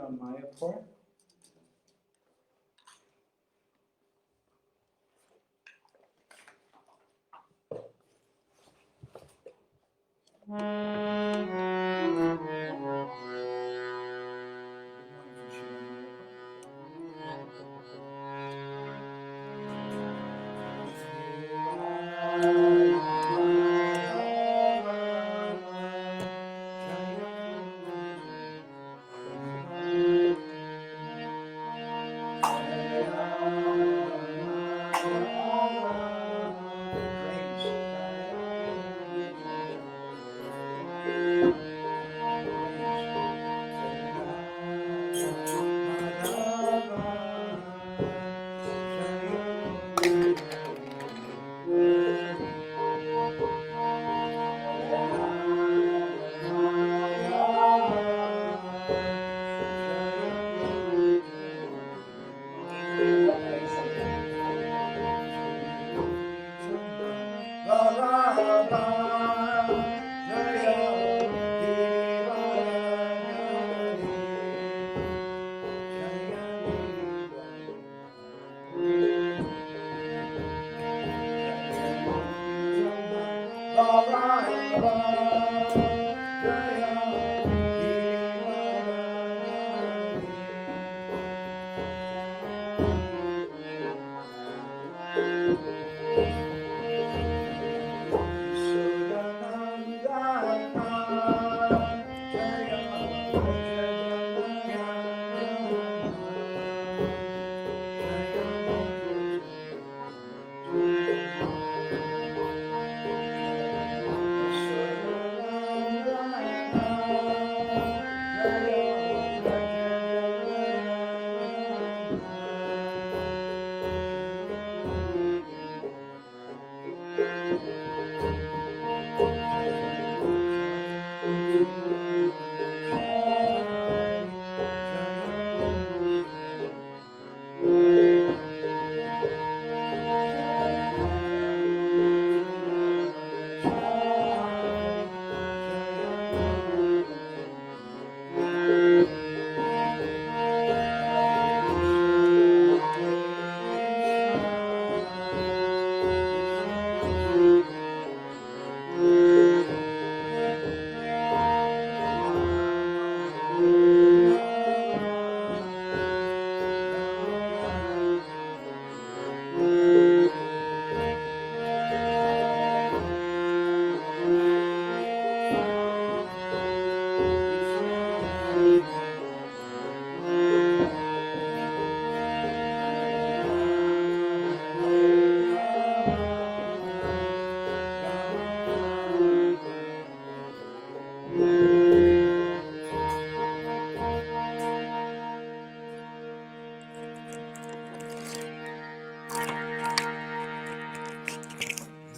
from Mayapur.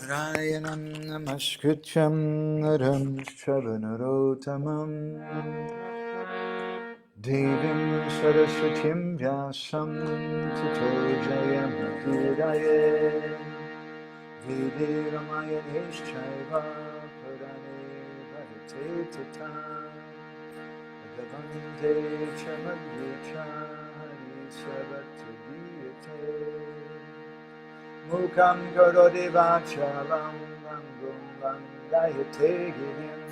Narayanam namaskrityam naram shravanarotamam Devim saraswatim vyasam tato jayamudiraye Vede ramayaneshchaiva purane bharate tata Bhagavante chamadhyecha hari savatadiyate Mukam karoti vachalam vangum vandayate girim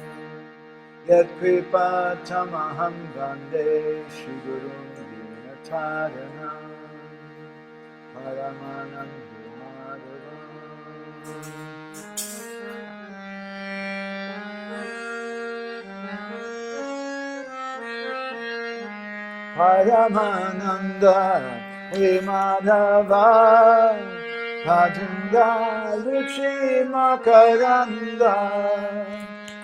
Yat kripa tamaham vande shigurum dinataranam Paramananda madhavam Paramananda Madhava Bhajanga Luchi Makaranda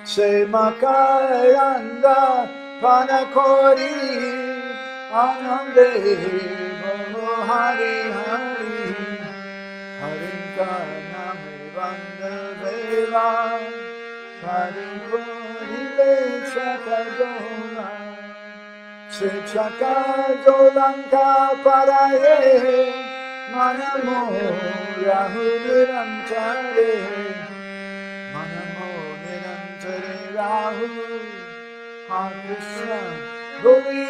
Se Makaranda Panakori Anande Bolo Hari Hari Harinka Name Vanda Vela Harinkori Chakadola Se Chakadolanka Paraye Manamo Rahudurantare Manamo Nirantare Rahu Krishna Goli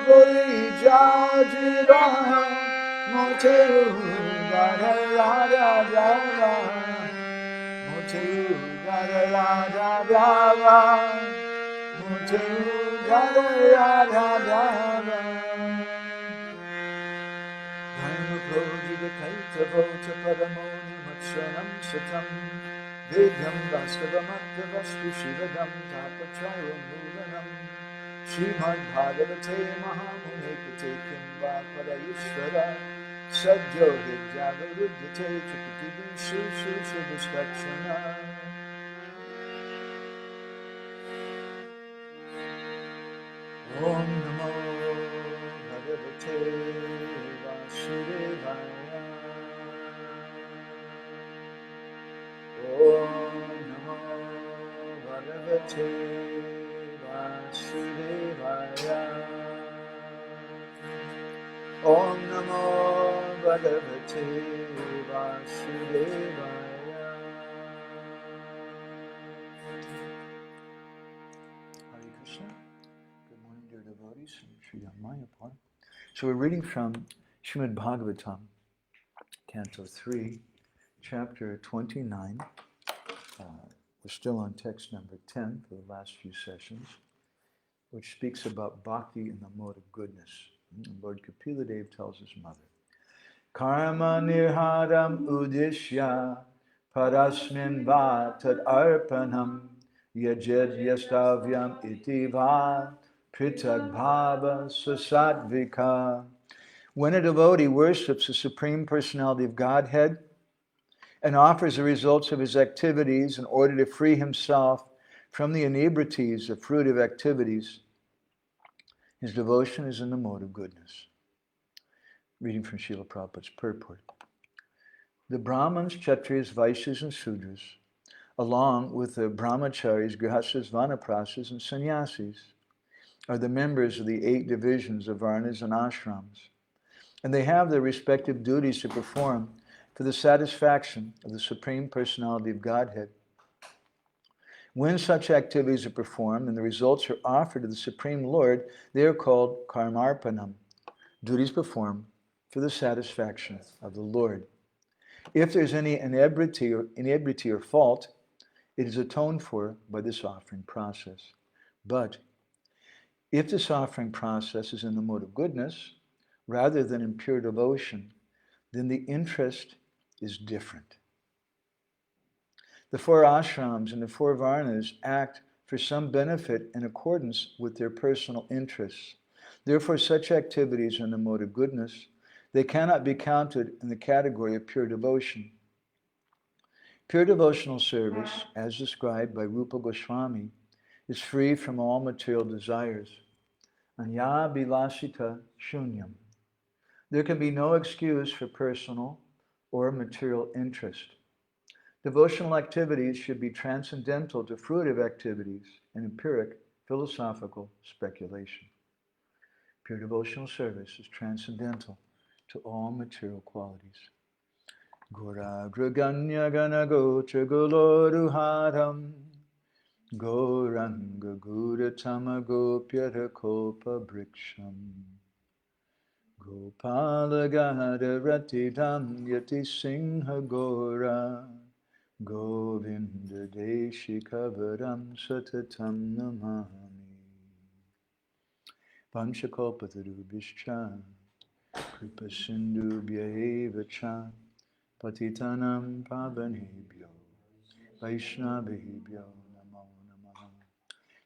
Gori Jajira Moteru Rada Rada Rada Moteru Rada Rada Rada Moteru Rada Rada Rada Dharma Prodiga Kaita Vota Paramoni Matsanam Satam Vidyam Vastavamata Vastu Shivadam Tapachara Mulanam Srimad Bhagavate Mahamune Kimva Parayishvara Sadjo Hidjavarudyate Chakatidu Sushu Sudhistakshana Om Namo Bhagavate Vasudevaya Om Namo Bhagavate Vasudevaya Om Namo Bhagavate Vasudevaya. Hare Krishna. Good morning, dear devotees. Sri Mayapur. So we're reading from Srimad Bhagavatam, Canto 3, Chapter 29. We're still on text number 10 for the last few sessions, which speaks about Bhakti and the mode of goodness. And Lord Kapila Dev tells his mother, Karma nirharam udishya parasmin va tad arpanam yajed yastavyam iti va pritag bhava sasatvika. When a devotee worships the Supreme Personality of Godhead and offers the results of his activities in order to free himself from the inebrities of fruitive activities, his devotion is in the mode of goodness. Reading from Srila Prabhupada's purport. The Brahmins, Kshatriyas, Vaishyas, and Sudras, along with the Brahmacharis, Grihasthas, Vanaprasthas, and Sannyasis, are the members of the 8 divisions of Varnas and Ashrams, and they have their respective duties to perform for the satisfaction of the Supreme Personality of Godhead. When such activities are performed and the results are offered to the Supreme Lord, they are called karmarpanam, duties performed for the satisfaction of the Lord. If there's any inebriety or fault, it is atoned for by this offering process. But if this offering process is in the mode of goodness, rather than in pure devotion, then the interest is different. The 4 ashrams and the 4 varnas act for some benefit in accordance with their personal interests. Therefore, such activities are in the mode of goodness. They cannot be counted in the category of pure devotion. Pure devotional service, as described by Rupa Goswami, is free from all material desires. Anya bilasita shunyam. There can be no excuse for personal or material interest. Devotional activities should be transcendental to fruitive activities and empiric philosophical speculation. Pure devotional service is transcendental to all material qualities. Gora graganya gana gocha goloruharam Goranga guratama gopyara kopa briksham Gopala gada ratidam yati singha gora Govinda deshikavaram satatam namami Panchakopatarubhishcha Kripa sindhu bhyaeva Patitanam pavanebhyo Vaishnavebhyo namo namaha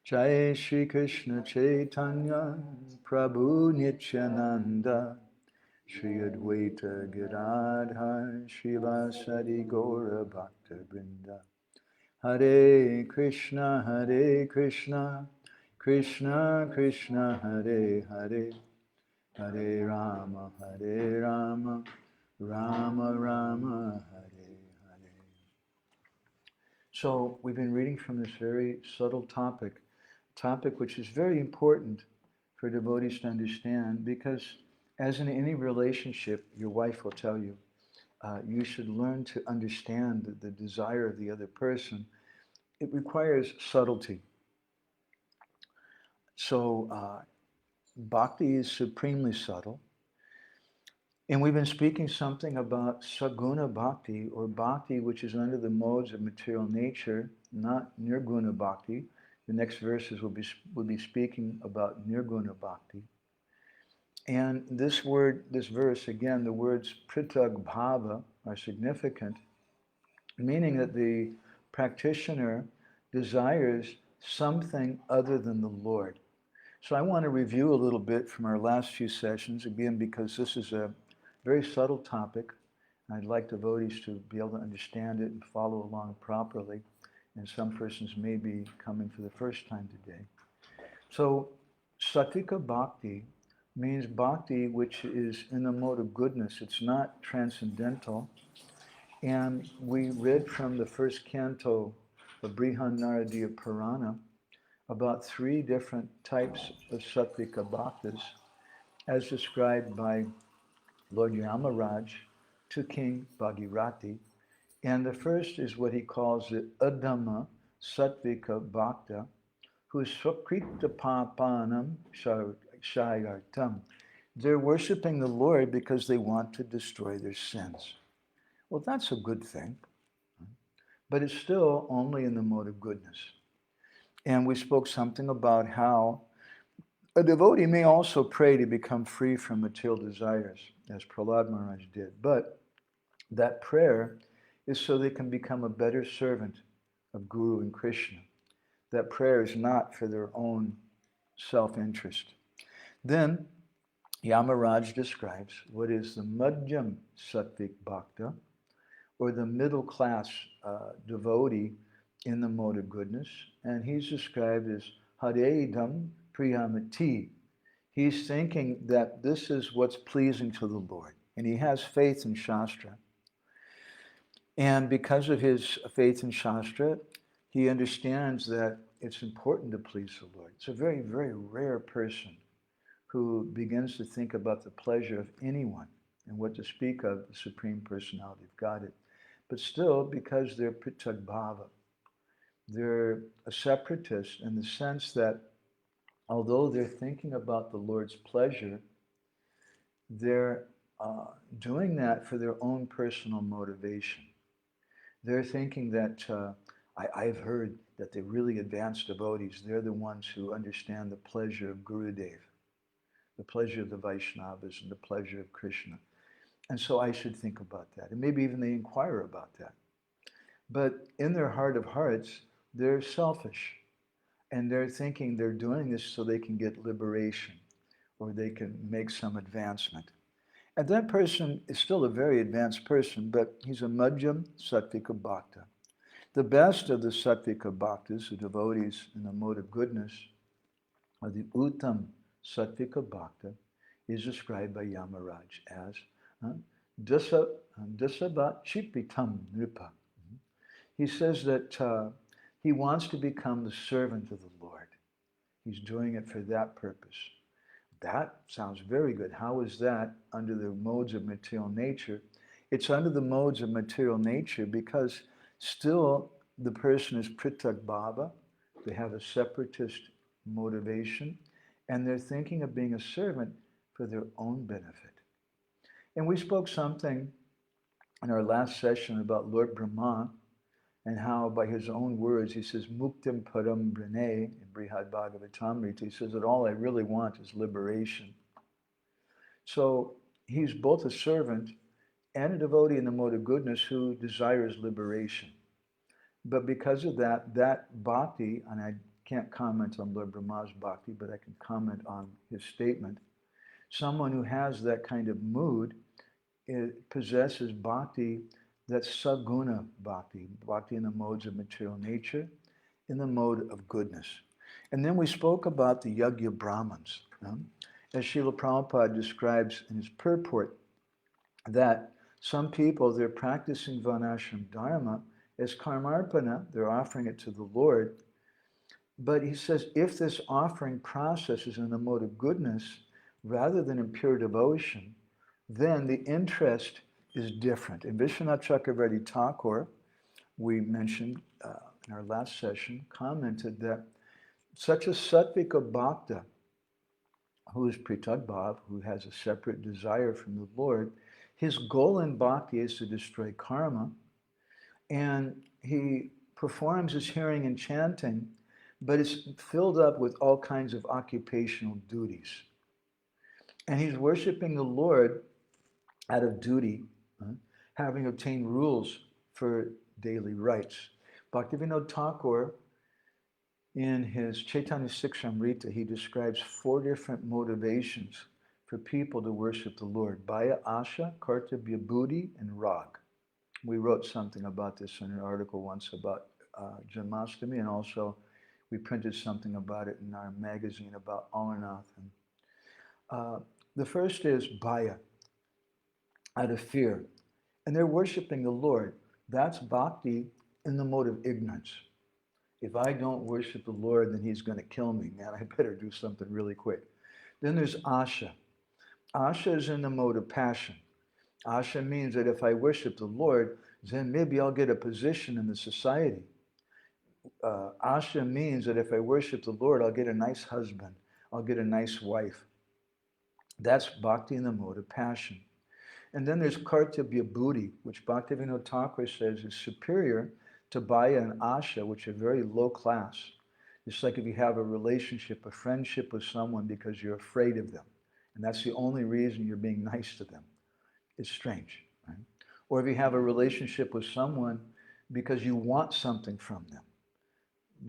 Jai Shri Krishna Chaitanya Prabhu Nityananda Shri Advaita Gadadhar Shivasadi Gaura Bhakta Vrinda Hare Krishna Krishna Krishna Hare Hare Hare Rama Rama Rama Hare Hare. So we've been reading from this very subtle topic which is very important for devotees to understand, because as in any relationship, your wife will tell you, you should learn to understand the desire of the other person. It requires subtlety. So Bhakti is supremely subtle. And we've been speaking something about saguna bhakti, or bhakti which is under the modes of material nature, not nirguna bhakti. The next verses will be speaking about nirguna bhakti. And this word, this verse, again, the words pritag bhava are significant, meaning that the practitioner desires something other than the Lord. So I want to review a little bit from our last few sessions, again, because this is a very subtle topic. I'd like devotees to be able to understand it and follow along properly. And some persons may be coming for the first time today. So Sattvika Bhakti means bhakti which is in the mode of goodness. It's not transcendental. And we read from the first canto of Brihan Naradiya Purana about 3 different types of Sattvika Bhaktas as described by Lord Yamaraj to King Bhagirati. And the first is what he calls the Adama Sattvika Bhakta, who is Swakrita Papanam Shayartam. They're worshiping the Lord because they want to destroy their sins. Well, that's a good thing, but it's still only in the mode of goodness. And we spoke something about how a devotee may also pray to become free from material desires, as Prahlad Maharaj did. But that prayer is so they can become a better servant of Guru and Krishna. That prayer is not for their own self-interest. Then Yamaraj describes what is the Madhyam Sattvik Bhakta, or the middle class devotee in the mode of goodness. And he's described as Haredam Priyamati. He's thinking that this is what's pleasing to the Lord. And he has faith in Shastra. And because of his faith in Shastra, he understands that it's important to please the Lord. It's a very, very rare person who begins to think about the pleasure of anyone, and what to speak of the Supreme Personality of Godhead. But still, because they're pritag bhava, they're a separatist in the sense that although they're thinking about the Lord's pleasure, they're doing that for their own personal motivation. They're thinking that, I've heard that the really advanced devotees, they're the ones who understand the pleasure of Gurudev, the pleasure of the Vaishnavas, and the pleasure of Krishna. And so I should think about that. And maybe even they inquire about that. But in their heart of hearts, they're selfish. And they're thinking they're doing this so they can get liberation, or they can make some advancement. And that person is still a very advanced person, but he's a Madhyam Sattvika Bhakta. The best of the Sattvika Bhaktas, the devotees in the mode of goodness, or the Uttam Sattvika Bhakta, is described by Yamaraj as Dasabha Chipitam Nripa. He says that he wants to become the servant of the Lord. He's doing it for that purpose. That sounds very good. How is that under the modes of material nature? It's under the modes of material nature because still the person is pritag bhava. They have a separatist motivation, and they're thinking of being a servant for their own benefit. And we spoke something in our last session about Lord Brahma, and how by his own words, he says, Muktim Param Brine, in Brihad Bhagavatamrita, he says that all I really want is liberation. So he's both a servant and a devotee in the mode of goodness who desires liberation. But because of that, that bhakti, and I can't comment on Lord Brahma's bhakti, but I can comment on his statement. Someone who has that kind of mood, it possesses bhakti that's saguna bhakti, bhakti in the modes of material nature, in the mode of goodness. And then we spoke about the Yajna Brahmins, as Srila Prabhupada describes in his purport, that some people, they're practicing Varnashram Dharma as karmarpana, they're offering it to the Lord. But he says, if this offering process is in the mode of goodness, rather than in pure devotion, then the interest is different. In Vishwanath Chakravarti Thakur, we mentioned in our last session, commented that such a Sattvika Bhakta who is Pritagbhav, who has a separate desire from the Lord, his goal in bhakti is to destroy karma, and he performs his hearing and chanting, but it's filled up with all kinds of occupational duties. And he's worshiping the Lord out of duty, having obtained rules for daily rites. Bhaktivinoda Thakur, in his Chaitanya Sikshamrita, he describes 4 different motivations for people to worship the Lord: Bhaya, Asha, Kartabhya, Buddhi, and Rag. We wrote something about this in an article once about Janmashtami, and also we printed something about it in our magazine about Amarnath. And, the first is Bhaya, out of fear. And they're worshiping the Lord. That's bhakti in the mode of ignorance. If I don't worship the Lord, then he's going to kill me. Man, I better do something really quick. Then there's Asha. Asha is in the mode of passion. Asha means that if I worship the Lord, then maybe I'll get a position in the society. Asha means that if I worship the Lord, I'll get a nice husband. I'll get a nice wife. That's bhakti in the mode of passion. And then there's Kartabhya Buddhi, which Bhaktivinoda Thakur says is superior to Bhaya and Asha, which are very low class. It's like if you have a relationship, a friendship with someone because you're afraid of them. And that's the only reason you're being nice to them. It's strange, right? Or if you have a relationship with someone because you want something from them.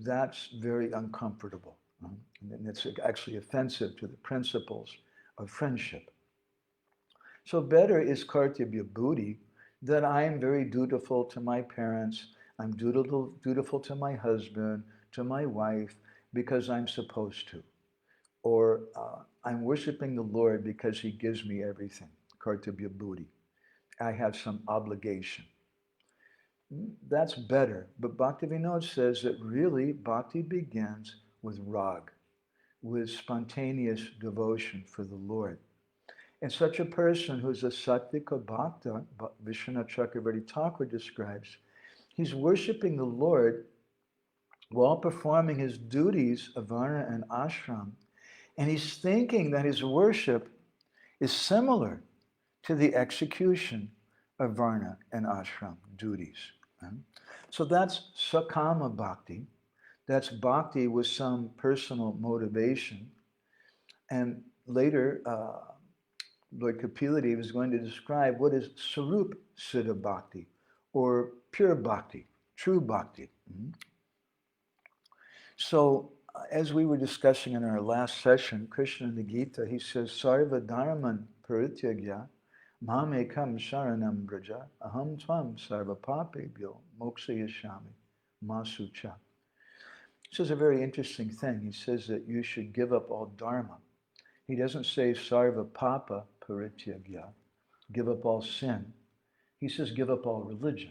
That's very uncomfortable. Right? And it's actually offensive to the principles of friendship. So better is Kartabhya Buddhi, that I am very dutiful to my parents, I'm dutiful to my husband, to my wife, because I'm supposed to. Or I'm worshiping the Lord because he gives me everything, Kartabhya Buddhi. I have some obligation. That's better. But Bhaktivinoda says that really bhakti begins with rag, with spontaneous devotion for the Lord. And such a person who's a sattvika bhakta, Vishwanath Chakravarti Thakur describes, he's worshiping the Lord while performing his duties of varna and ashram, and he's thinking that his worship is similar to the execution of varna and ashram duties. So that's sakama bhakti. That's bhakti with some personal motivation. And later, Lord Kapilade is going to describe what is Sarup Siddha Bhakti, or pure bhakti, true bhakti. So, as we were discussing in our last session, Krishna in the Gita, he says, Sarva dharman parityagya mamekam sharanam braja aham tvam sarva papebhyo mokshayashyami masucha. He says a very interesting thing. He says that you should give up all dharma. He doesn't say sarva papa parityagya, give up all sin. He says give up all religion.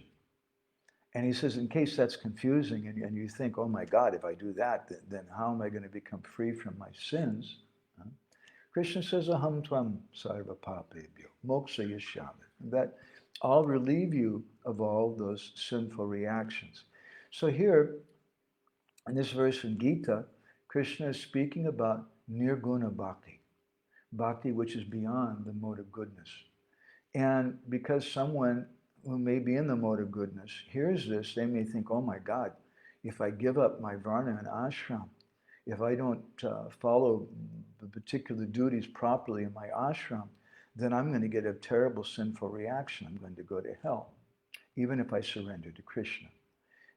And he says, in case that's confusing and you think, oh my God, if I do that, then how am I going to become free from my sins? Krishna says, aham tvam sarva papebhyo moksha yashyami. That I'll relieve you of all those sinful reactions. So here, in this verse in Gita, Krishna is speaking about nirguna bhakti, bhakti which is beyond the mode of goodness. And because someone who may be in the mode of goodness hears this, they may think, oh my God, if I give up my varna and ashram, if I don't follow the particular duties properly in my ashram, then I'm going to get a terrible sinful reaction. I'm going to go to hell, even if I surrender to Krishna.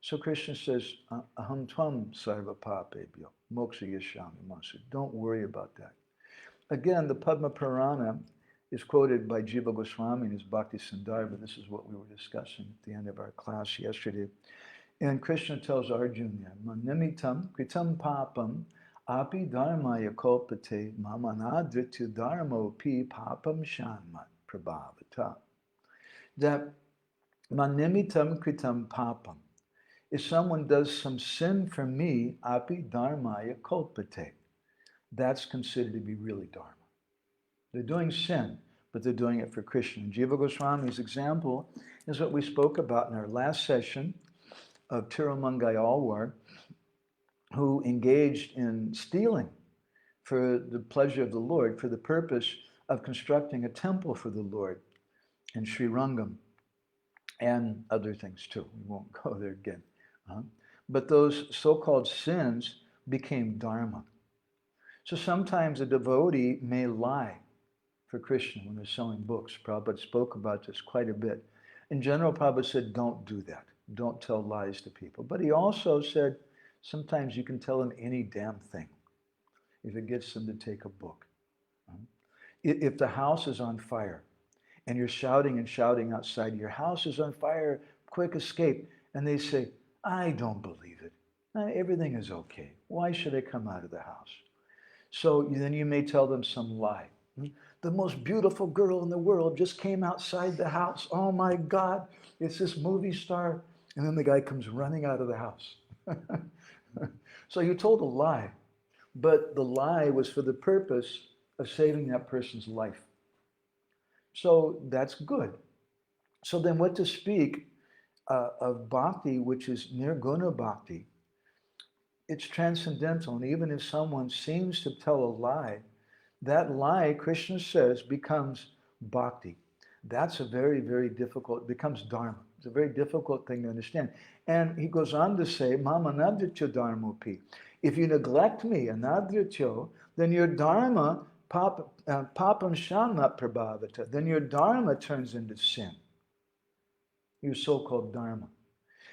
So Krishna says, aham tvam sarva papebhyo moksha yashyami masu. Don't worry about that. Again, the Padma Purana is quoted by Jiva Goswami in his Bhakti Sandarbha. This is what we were discussing at the end of our class yesterday. And Krishna tells Arjuna, Manimitam kritam papam api dharmaya kolpate mamanadritya dharmo pi papam shanmat prabhavata. That manimitam kritam papam, if someone does some sin for me, api dharmaya kolpate, that's considered to be really dharma. They're doing sin, but they're doing it for Krishna. And Jiva Goswami's example is what we spoke about in our last session of Tirumangai Alwar, who engaged in stealing for the pleasure of the Lord, for the purpose of constructing a temple for the Lord in Sri Rangam and other things too. We won't go there again. But those so-called sins became dharma. So sometimes a devotee may lie for Krishna when they're selling books. Prabhupada spoke about this quite a bit. In general, Prabhupada said, don't do that. Don't tell lies to people. But he also said, sometimes you can tell them any damn thing if it gets them to take a book. If the house is on fire and you're shouting and shouting outside, your house is on fire, quick escape. And they say, I don't believe it. Everything is okay. Why should I come out of the house? So then you may tell them some lie. The most beautiful girl in the world just came outside the house. Oh my God, it's this movie star. And then the guy comes running out of the house. So you told a lie, but the lie was for the purpose of saving that person's life. So that's good. So then what to speak of bhakti, which is nirguna bhakti? It's transcendental, and even if someone seems to tell a lie, that lie, Krishna says, becomes bhakti. That's a very, very difficult, becomes dharma. It's a very difficult thing to understand. And he goes on to say, Mama nadritya dharmopi. If you neglect me, anadrityo, then your dharma, papam shanna prabhavata, then your dharma turns into sin. Your so-called dharma.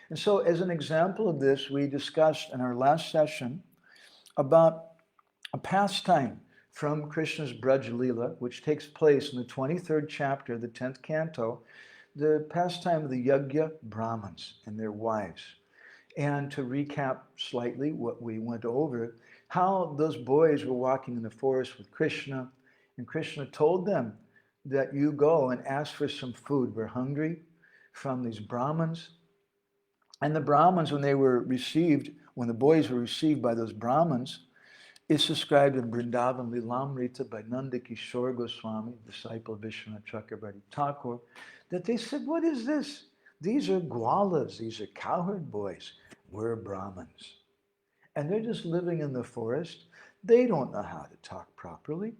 And so as an example of this, we discussed in our last session about a pastime from Krishna's Braj Leela, which takes place in the 23rd chapter of the 10th canto, the pastime of the Yajna Brahmins and their wives. And to recap slightly what we went over, how those boys were walking in the forest with Krishna, and Krishna told them that you go and ask for some food. We're hungry, from these Brahmins. And the Brahmins, when they were received, when the boys were received by those Brahmins, it's described in Vrindavan Lilamrita by Nanda Kishore Goswami, disciple of Vishwanath Chakrabarti Thakur, that they said, what is this? These are gwalas, these are cowherd boys. We're Brahmins. And they're just living in the forest. They don't know how to talk properly.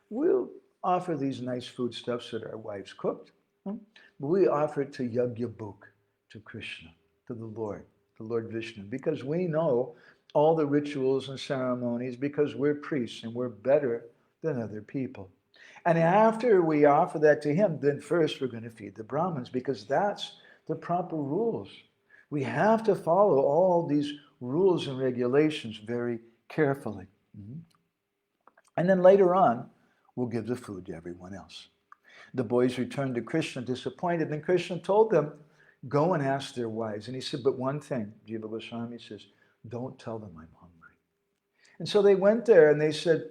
We'll offer these nice foodstuffs that our wives cooked. But we offer it to Yajna, to Krishna, to the Lord Vishnu, because we know all the rituals and ceremonies, because we're priests and we're better than other people. And after we offer that to him, then first we're going to feed the Brahmins, because that's the proper rules. We have to follow all these rules and regulations very carefully. And then later on, we'll give the food to everyone else. The boys returned to Krishna disappointed, and Krishna told them, go and ask their wives. And he said, but one thing, Jiva Goswami says, don't tell them I'm hungry. And so they went there and they said,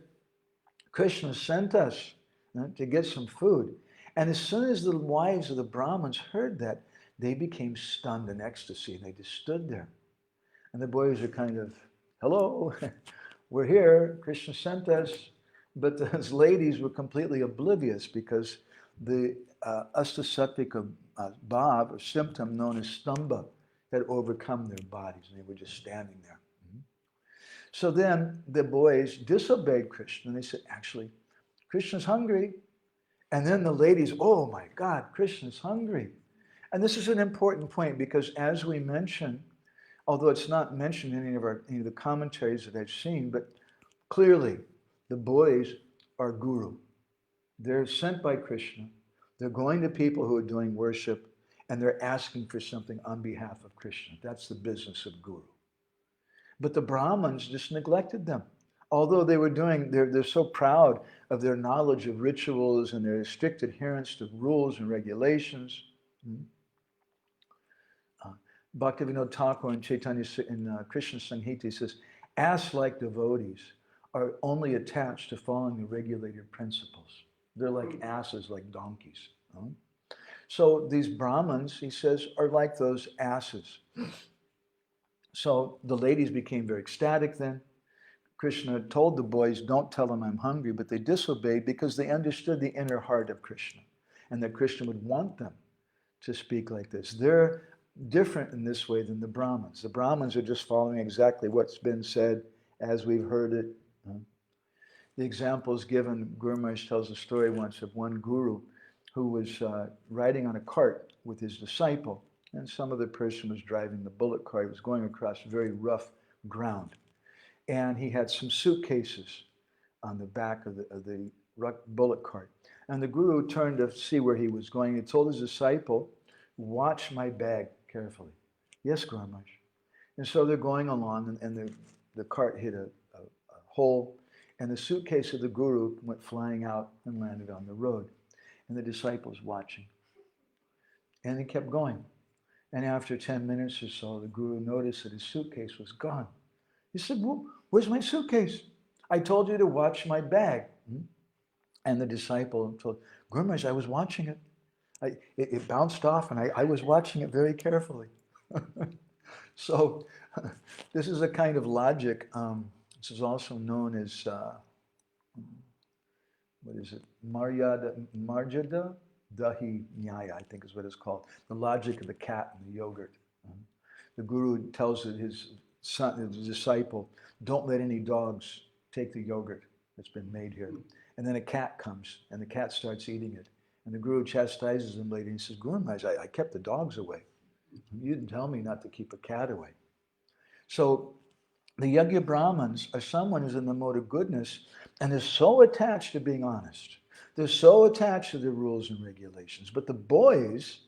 Krishna sent us to get some food. And as soon as the wives of the Brahmins heard that, they became stunned in ecstasy, and they just stood there. And the boys are kind of, hello, we're here, Krishna sent us. But those ladies were completely oblivious, because the astasatvika bhav, or symptom known as stamba, had overcome their bodies, and they were just standing there. So then the boys disobeyed Krishna, and they said, actually, Krishna's hungry. And then the ladies, oh my God, Krishna's hungry. And this is an important point, because as we mentioned, although it's not mentioned in any of the commentaries that I've seen, but clearly the boys are guru. They're sent by Krishna. They're going to people who are doing worship, and they're asking for something on behalf of Krishna. That's the business of guru. But the Brahmins just neglected them. Although they were doing, they're so proud of their knowledge of rituals and their strict adherence to rules and regulations. Bhaktivinoda Thakur in Chaitanya in Krishna Samhita says, ass like devotees are only attached to following the regulated principles. They're like asses, like donkeys. So these Brahmins, he says, are like those asses. So the ladies became very ecstatic then. Krishna told the boys, don't tell them I'm hungry, but they disobeyed because they understood the inner heart of Krishna, and that Krishna would want them to speak like this. They're different in this way than the Brahmins. The Brahmins are just following exactly what's been said as we've heard it. The example is given, Guru Maharaj tells a story once of one guru who was riding on a cart with his disciple, and some other person was driving the bullock cart. He was going across very rough ground, and he had some suitcases on the back of the bullock cart. And the guru turned to see where he was going. He told his disciple, "Watch my bag carefully." "Yes, Guru Maharaj." And so they're going along, and the cart hit a hole, and the suitcase of the guru went flying out and landed on the road. And the disciple's watching. And he kept going. And after 10 minutes or so, the guru noticed that his suitcase was gone. He said, "Well, where's my suitcase? I told you to watch my bag." And the disciple told, "Guru Maharaj, I was watching it. It bounced off, and I was watching it very carefully." So this is a kind of logic. This is also known as, what is it? Marjada Dahi Nyaya, I think is what it's called. The logic of the cat and the yogurt. The guru tells his son, his disciple, "Don't let any dogs take the yogurt that's been made here." And then a cat comes, and the cat starts eating it. And the guru chastises him later, and he says, "Guru Maharaj, I kept the dogs away. You didn't tell me not to keep a cat away." So the Yajna Brahmins are someone who's in the mode of goodness and is so attached to being honest. They're so attached to the rules and regulations. But the boys,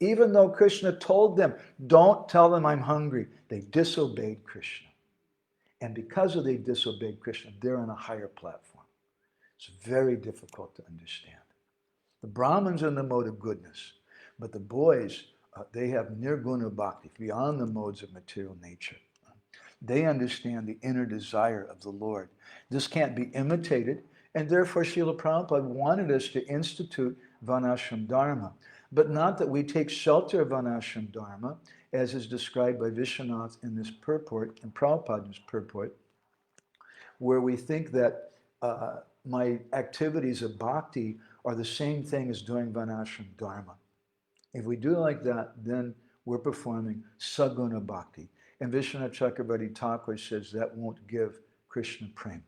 even though Krishna told them, "Don't tell them I'm hungry," they disobeyed Krishna. And because of they disobeyed Krishna, they're on a higher platform. It's very difficult to understand. The Brahmins are in the mode of goodness, but the boys, they have nirguna bhakti, beyond the modes of material nature. They understand the inner desire of the Lord. This can't be imitated, and therefore Srila Prabhupada wanted us to institute Varnashram Dharma, but not that we take shelter of Varnashram Dharma, as is described by Vishwanath in this purport, and Prabhupada in this purport, where we think that my activities of bhakti are the same thing as doing Varnashram Dharma. If we do like that, then we're performing Saguna Bhakti. And Vishwanath Chakravarti Thakur says that won't give Krishna prem.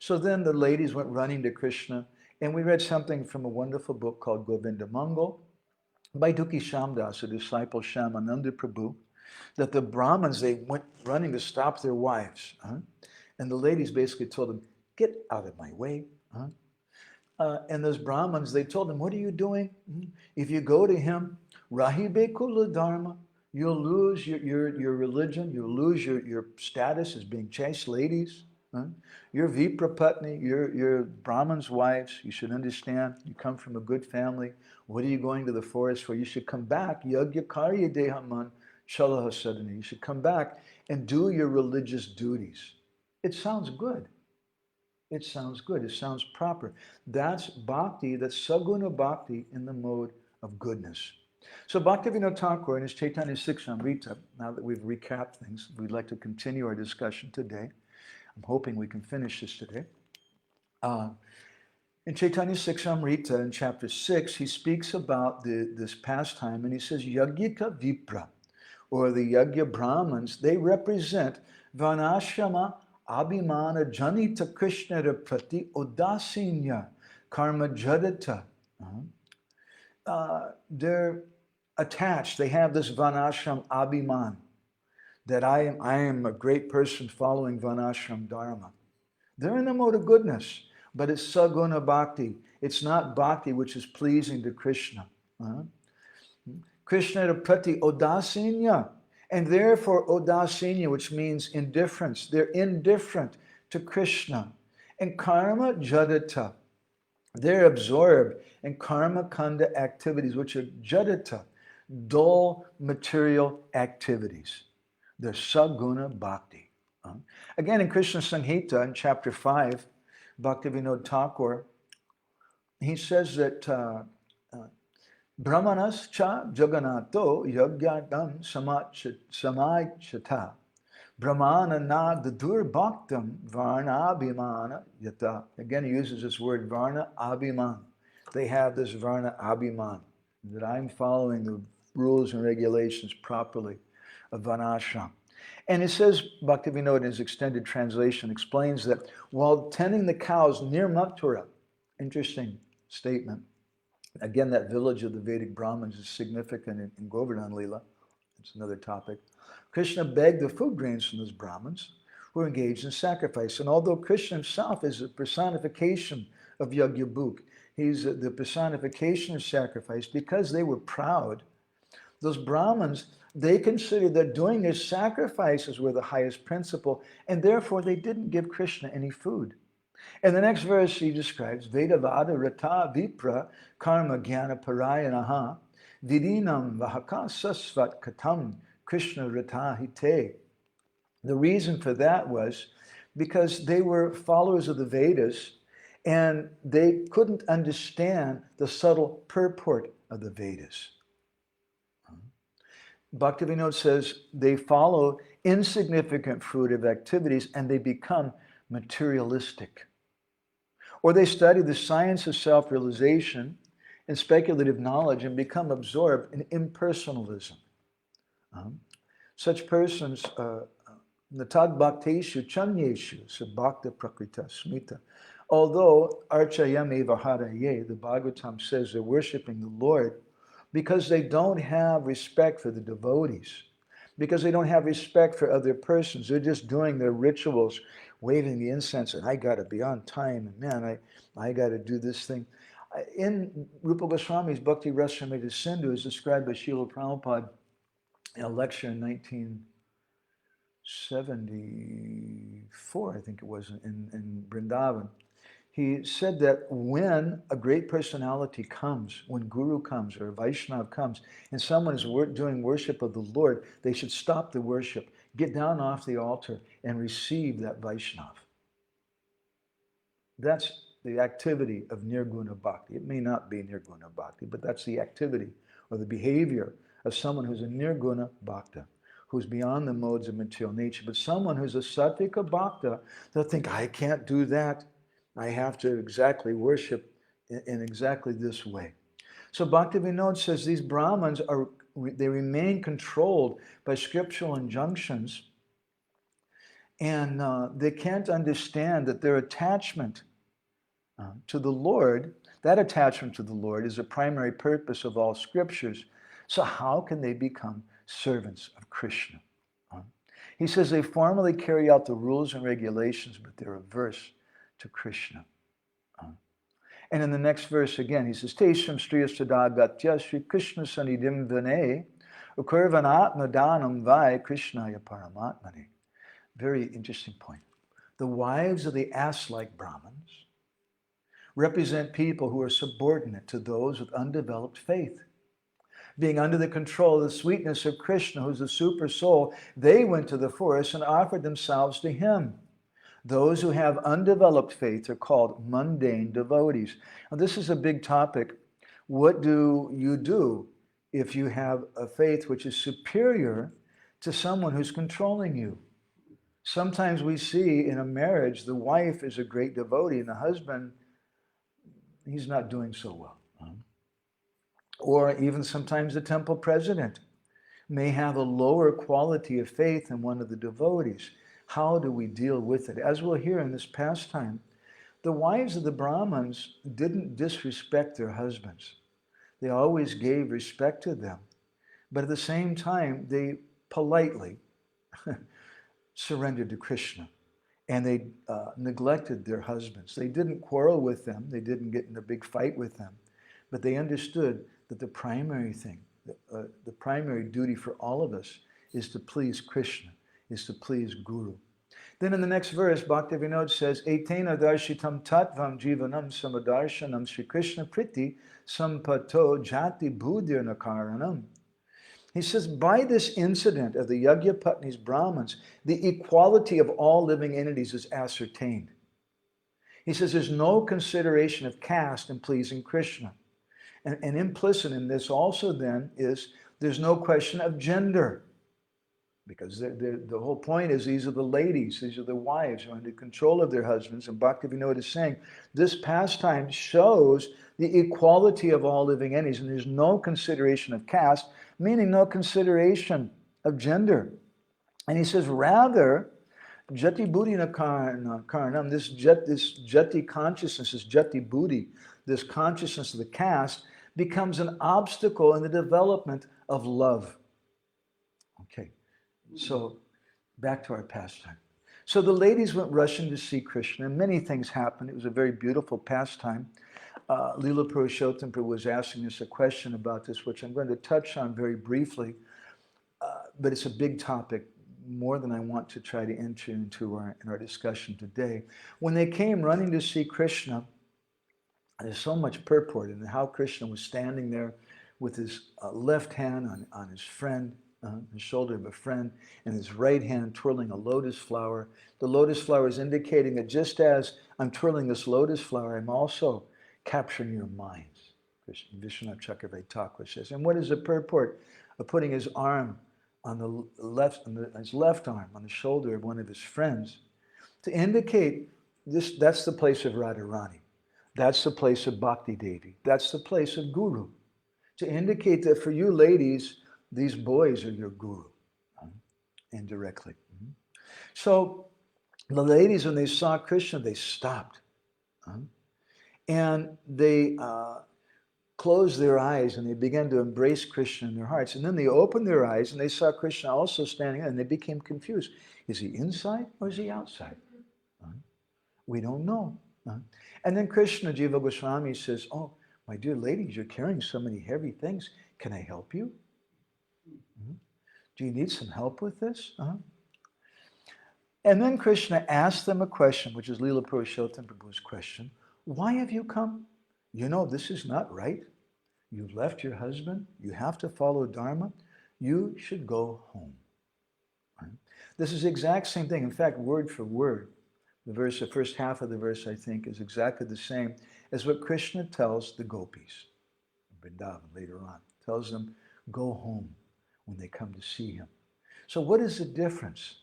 So then the ladies went running to Krishna, and we read something from a wonderful book called Govinda Mangal by Dukhi Shamdas, a disciple of Shyamananda Prabhu, that the Brahmins, they went running to stop their wives. And the ladies basically told them, "Get out of my way." And those Brahmins, they told him, "What are you doing? If you go to him, Rahibe Kula Dharma, you'll lose your religion, you'll lose your status as being chaste ladies. You're Viprapatni, you're Brahmins' wives. You should understand, you come from a good family. What are you going to the forest for? You should come back. Yagya Karya Dehaman Chalaha Sadhana. You should come back and do your religious duties." It sounds good. It sounds good. It sounds proper. That's bhakti, that's saguna bhakti in the mode of goodness. So Bhaktivinoda Thakur in his Chaitanya Siksamrita, now that we've recapped things, we'd like to continue our discussion today. I'm hoping we can finish this today. In Chaitanya Siksamrita, in chapter 6, he speaks about this pastime, and he says, Yagyika Vipra, or the Yagya Brahmins, they represent Varnashrama Abhimana Janita Krishna Prati Udasinya Karma Jadata. They're attached. They have this Varnashram Abhiman, that I am a great person following Varnashram Dharma. They're in the mode of goodness, but it's Saguna Bhakti. It's not Bhakti which is pleasing to Krishna. Krishna Prati Udasinya. And therefore, Udasinya, which means indifference. They're indifferent to Krishna. And Karma Jadata. They're absorbed in Karma Kanda activities, which are Jadata, dull material activities. They're Saguna Bhakti. Again, in Krishna Samhita, in chapter 5, Bhaktivinoda Thakur, he says that Brahmanas cha jaganato yagyatam samachata brahmana nadadur bhaktam varna abhimana yata. Again, he uses this word varna abhiman. They have this varna abhiman, that I'm following the rules and regulations properly of Varnashram. And it says, Bhaktivinoda in his extended translation explains that while tending the cows near Mathura, interesting statement, again, that village of the Vedic Brahmins is significant in Govardhan Lila. It's another topic. Krishna begged the food grains from those Brahmins who were engaged in sacrifice. And although Krishna himself is a personification of Yagyabhuk, he's the personification of sacrifice, because they were proud, those Brahmins, they considered that doing their sacrifices were the highest principle, and therefore they didn't give Krishna any food. In the next verse, he describes Vedavada Rata Vipra Karma Jnana Parayanaha Vidinam Vahaka Sasvat Katam Krishna Rata Hite. The reason for that was because they were followers of the Vedas and they couldn't understand the subtle purport of the Vedas. Bhaktivinoda says they follow insignificant fruitive activities and they become materialistic. Or they study the science of self-realization and speculative knowledge and become absorbed in impersonalism. Such persons, natad bhakteshu chanyeshu, sabhakta prakrita smita. Although archayame vaharaye, the Bhagavatam says they're worshiping the Lord, because they don't have respect for the devotees, because they don't have respect for other persons. They're just doing their rituals, waving the incense, and I got to be on time, and man, I got to do this thing. In Rupa Goswami's Bhakti Rasamrita Sindhu, is described by Srila Prabhupada in a lecture in 1974, I think it was, in Vrindavan. He said that when a great personality comes, when Guru comes or a Vaishnava comes, and someone is doing worship of the Lord, they should stop the worship, get down off the altar, and receive that Vaishnava. That's the activity of Nirguna Bhakti. It may not be Nirguna Bhakti, but that's the activity or the behavior of someone who's a Nirguna Bhakta, who's beyond the modes of material nature. But someone who's a Sattvika Bhakta, they'll think, I can't do that. I have to exactly worship in exactly this way. So Bhaktivinoda says these Brahmins they remain controlled by scriptural injunctions, and they can't understand that their attachment to the Lord, that attachment to the Lord is the primary purpose of all scriptures. So how can they become servants of Krishna? He says they formally carry out the rules and regulations, but they're averse to Krishna. And in the next verse again, he says, Tesham Striyastadagatya Sri Krishna Sanidim Vane Ukurvanatma Danam Vai Krishnaya Paramatmane. Very interesting point. The wives of the ass-like Brahmins represent people who are subordinate to those with undeveloped faith. Being under the control of the sweetness of Krishna, who's the super soul, they went to the forest and offered themselves to him. Those who have undeveloped faith are called mundane devotees. Now, this is a big topic. What do you do if you have a faith which is superior to someone who's controlling you? Sometimes we see in a marriage, the wife is a great devotee and the husband, he's not doing so well. Or even sometimes the temple president may have a lower quality of faith than one of the devotees. How do we deal with it? As we'll hear in this pastime, the wives of the Brahmins didn't disrespect their husbands. They always gave respect to them. But at the same time, they politely surrendered to Krishna. And they neglected their husbands. They didn't quarrel with them. They didn't get in a big fight with them. But they understood that the primary thing, the primary duty for all of us is to please Krishna, is to please Guru. Then in the next verse, Bhaktivinoda says, Etena darshitam tattvam jivanam samadarshanam Sri Krishna priti sampato jati buddhir nakaranam. He says, by this incident of the Yagyapatni's Brahmins, the equality of all living entities is ascertained. He says there's no consideration of caste in pleasing Krishna. And implicit in this also then is there's no question of gender. Because the whole point is these are the ladies, these are the wives who are under control of their husbands. And Bhaktivinoda is saying this pastime shows the equality of all living entities. And there's no consideration of caste, meaning no consideration of gender. And he says, rather, jati buddhi na karanam, this jati consciousness, this jati buddhi, this consciousness of the caste, becomes an obstacle in the development of love. Okay, so back to our pastime. So the ladies went rushing to see Krishna, and many things happened. It was a very beautiful pastime. Leela Purushottam was asking us a question about this, which I'm going to touch on very briefly, but it's a big topic, more than I want to try to enter into in our discussion today. When they came running to see Krishna, there's so much purport in how Krishna was standing there with his left hand on his friend, the shoulder of a friend, and his right hand twirling a lotus flower. The lotus flower is indicating that just as I'm twirling this lotus flower, I'm also capturing your minds. Vishwanath Chakravarti Thakur says. And what is the purport of putting his arm on the left, his left arm on the shoulder of one of his friends to indicate this? That's the place of Radharani. That's the place of Bhakti Devi. That's the place of Guru. To indicate that for you ladies, these boys are your Guru, indirectly. So the ladies, when they saw Krishna, they stopped. And they closed their eyes and they began to embrace Krishna in their hearts. And then they opened their eyes and they saw Krishna also standing there and they became confused. Is he inside or is he outside? We don't know. And then Krishna, Jiva Goswami says, oh, my dear ladies, you're carrying so many heavy things. Can I help you? Do you need some help with this? And then Krishna asked them a question, which is Leela Purushottam Prabhu's question. Why have you come? You know, this is not right. You've left your husband. You have to follow Dharma. You should go home. This is the exact same thing. In fact, word for word, the first half of the verse, I think, is exactly the same as what Krishna tells the gopis. Vrindavan later on tells them, go home when they come to see him. So what is the difference?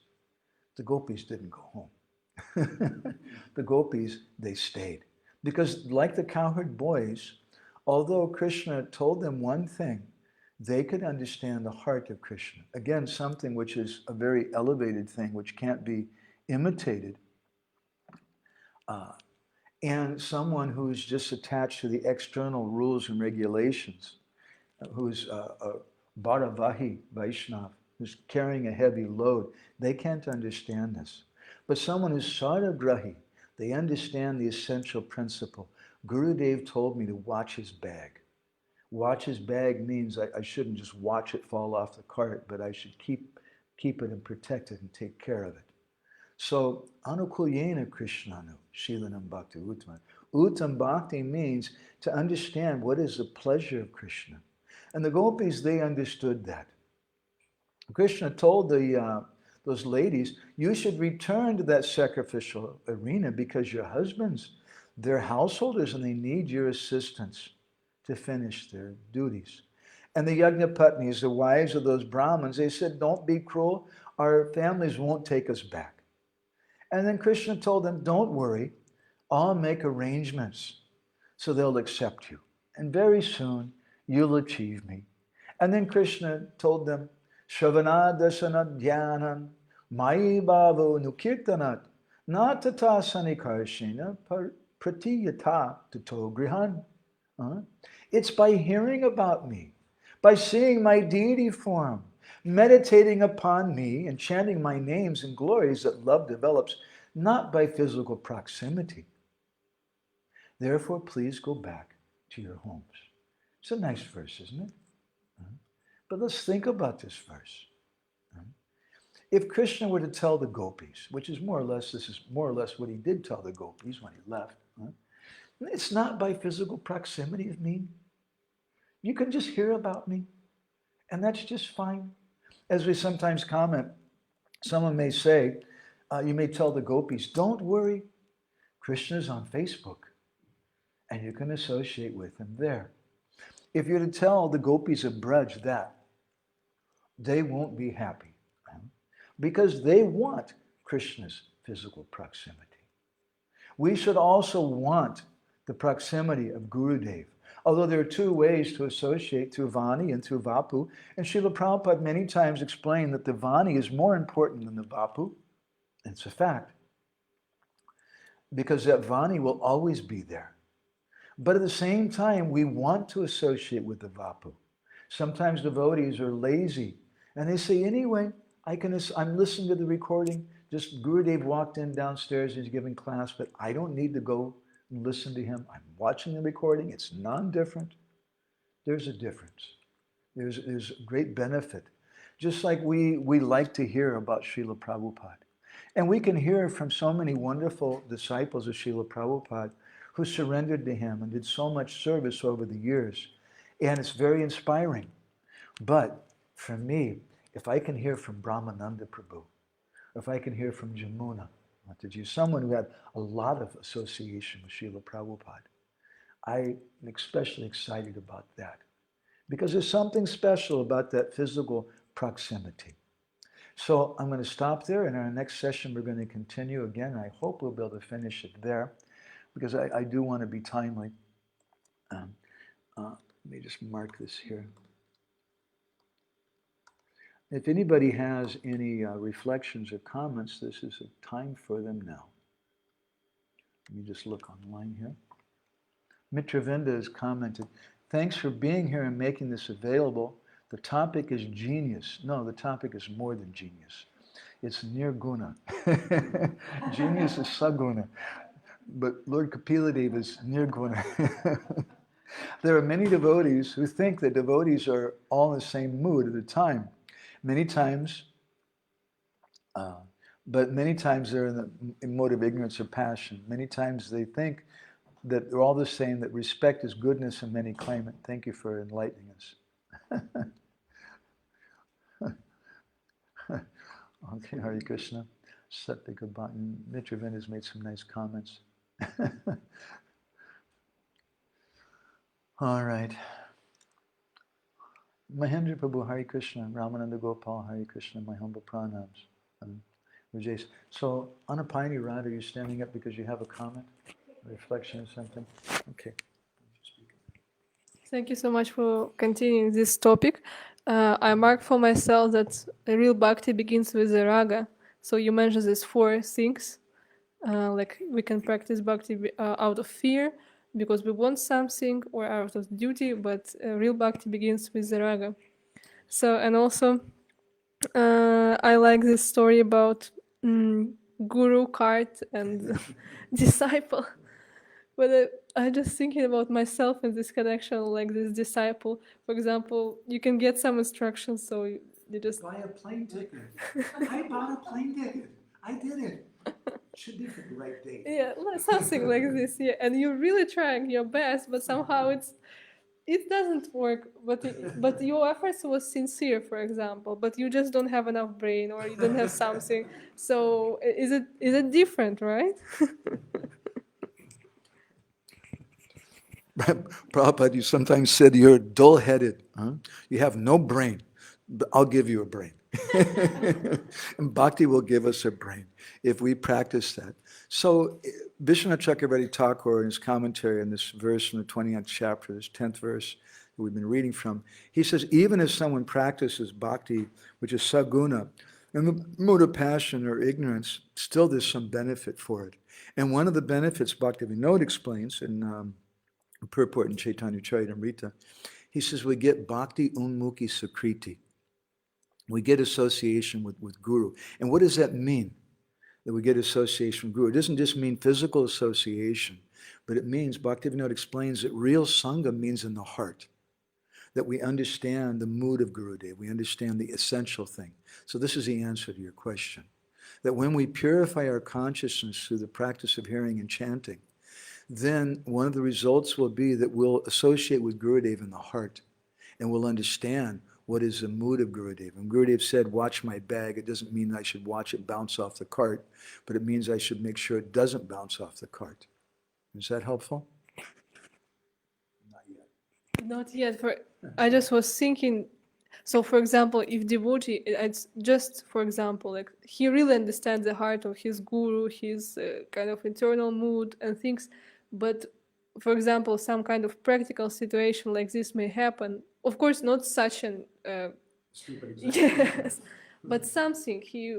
The gopis didn't go home. The gopis, they stayed. Because like the cowherd boys, although Krishna told them one thing, they could understand the heart of Krishna. Again, something which is a very elevated thing, which can't be imitated. And someone who's just attached to the external rules and regulations, who's a Bharavahi Vaishnav, who's carrying a heavy load, they can't understand this. But someone who's Saragrahi, they understand the essential principle. Gurudev told me to watch his bag. Watch his bag means I shouldn't just watch it fall off the cart, but I should keep it and protect it and take care of it. So, anukulyena krishnanu, shilanam bhakti uttam. Uttam bhakti means to understand what is the pleasure of Krishna. And the gopis, they understood that. Krishna told those ladies, you should return to that sacrificial arena because your husbands, they're householders and they need your assistance to finish their duties. And the Yajna Patnis, the wives of those Brahmins, they said, don't be cruel, our families won't take us back. And then Krishna told them, don't worry, I'll make arrangements so they'll accept you. And very soon, you'll achieve me. And then Krishna told them, Shravana dasana dhyanam mai bhavo nukirtanat natata sanikarshena pratiyata tato grihan. It's by hearing about me, by seeing my deity form, meditating upon me and chanting my names and glories that love develops, not by physical proximity. Therefore, please go back to your homes. It's a nice verse, isn't it? But let's think about this verse. If Krishna were to tell the gopis, which is this is more or less what he did tell the gopis when he left, it's not by physical proximity of me. You can just hear about me, and that's just fine. As we sometimes comment, someone may say, you may tell the gopis, don't worry, Krishna's on Facebook, and you can associate with him there. If you're to tell the gopis of Braj that, they won't be happy because they want Krishna's physical proximity. We should also want the proximity of Gurudev. Although there are two ways to associate, through Vani and through Vapu. And Srila Prabhupada many times explained that the Vani is more important than the Vapu. And it's a fact. Because that Vani will always be there. But at the same time, we want to associate with the Vapu. Sometimes devotees are lazy. And they say, anyway, I'm listening to the recording. Just Gurudev walked in downstairs, he's giving class, but I don't need to go and listen to him. I'm watching the recording. It's non-different. There's a difference. There's great benefit. Just like we like to hear about Srila Prabhupada. And we can hear from so many wonderful disciples of Srila Prabhupada who surrendered to him and did so much service over the years. And it's very inspiring. But for me, if I can hear from Brahmananda Prabhu, if I can hear from Jamuna, someone who had a lot of association with Srila Prabhupada, I'm especially excited about that. Because there's something special about that physical proximity. So I'm going to stop there. In our next session, we're going to continue again. I hope we'll be able to finish it there, because I do want to be timely. Let me just mark this here. If anybody has any reflections or comments, this is a time for them now. Let me just look online here. Mitravinda has commented, thanks for being here and making this available. The topic is genius. No, the topic is more than genius. It's nirguna. Genius is saguna. But Lord Kapiladeva is nirguna. There are many devotees who think that devotees are all in the same mood at a time. Many times, but many times they're in mode of ignorance or passion. Many times they think that they're all the same, that respect is goodness, and many claim it. Thank you for enlightening us. Okay, Hare Krishna. Satyakabhatan. Mitravinda has made some nice comments. All right. Mahendra Prabhu, Hare Krishna. Ramananda Gopal, Hare Krishna. My humble pranams. Rajesh. So, Anapayani Radha, you're standing up because you have a comment, a reflection or something? Okay. Thank you so much for continuing this topic. I marked for myself that a real bhakti begins with the raga. So you mentioned these four things. Like we can practice bhakti out of fear because we want something, or out of duty, but real bhakti begins with the raga. So, and also I like this story about guru, cart, and disciple. But I'm just thinking about myself in this connection, like this disciple. For example, you can get some instructions, so you just buy a plane ticket. I bought a plane ticket. I did it. Should be for the right date. Yeah, something like this. Yeah, and you're really trying your best, but somehow it doesn't work. But your efforts was sincere, for example. But you just don't have enough brain, or you don't have something. So is it different, right? Prabhupada, you sometimes said you're dull-headed. Huh? You have no brain. I'll give you a brain. And Bhakti will give us a brain if we practice that. So Vishwanath Chakravarti Thakur, in his commentary on this verse from the 20th chapter, this 10th verse that we've been reading from, he says, even if someone practices Bhakti, which is saguna, in the mode of passion or ignorance, still there's some benefit for it. And one of the benefits Bhaktivinoda explains in purport in Chaitanya Charitamrita, he says we get bhakti unmukhi sukriti. We get association with Guru. And what does that mean, that we get association with Guru? It doesn't just mean physical association, but it means, Bhaktivinoda explains, that real Sangha means in the heart, that we understand the mood of Gurudev, we understand the essential thing. So this is the answer to your question, that when we purify our consciousness through the practice of hearing and chanting, then one of the results will be that we'll associate with Gurudev in the heart, and we'll understand what is the mood of Gurudev. And Gurudev said, watch my bag. It doesn't mean I should watch it bounce off the cart, but it means I should make sure it doesn't bounce off the cart. Is that helpful? Not yet. Not yet. I just was thinking, so for example, if devotee, it's just, for example, like he really understands the heart of his guru, his kind of internal mood and things, but for example, some kind of practical situation like this may happen. Of course, not such an Stupid example. yes, but something he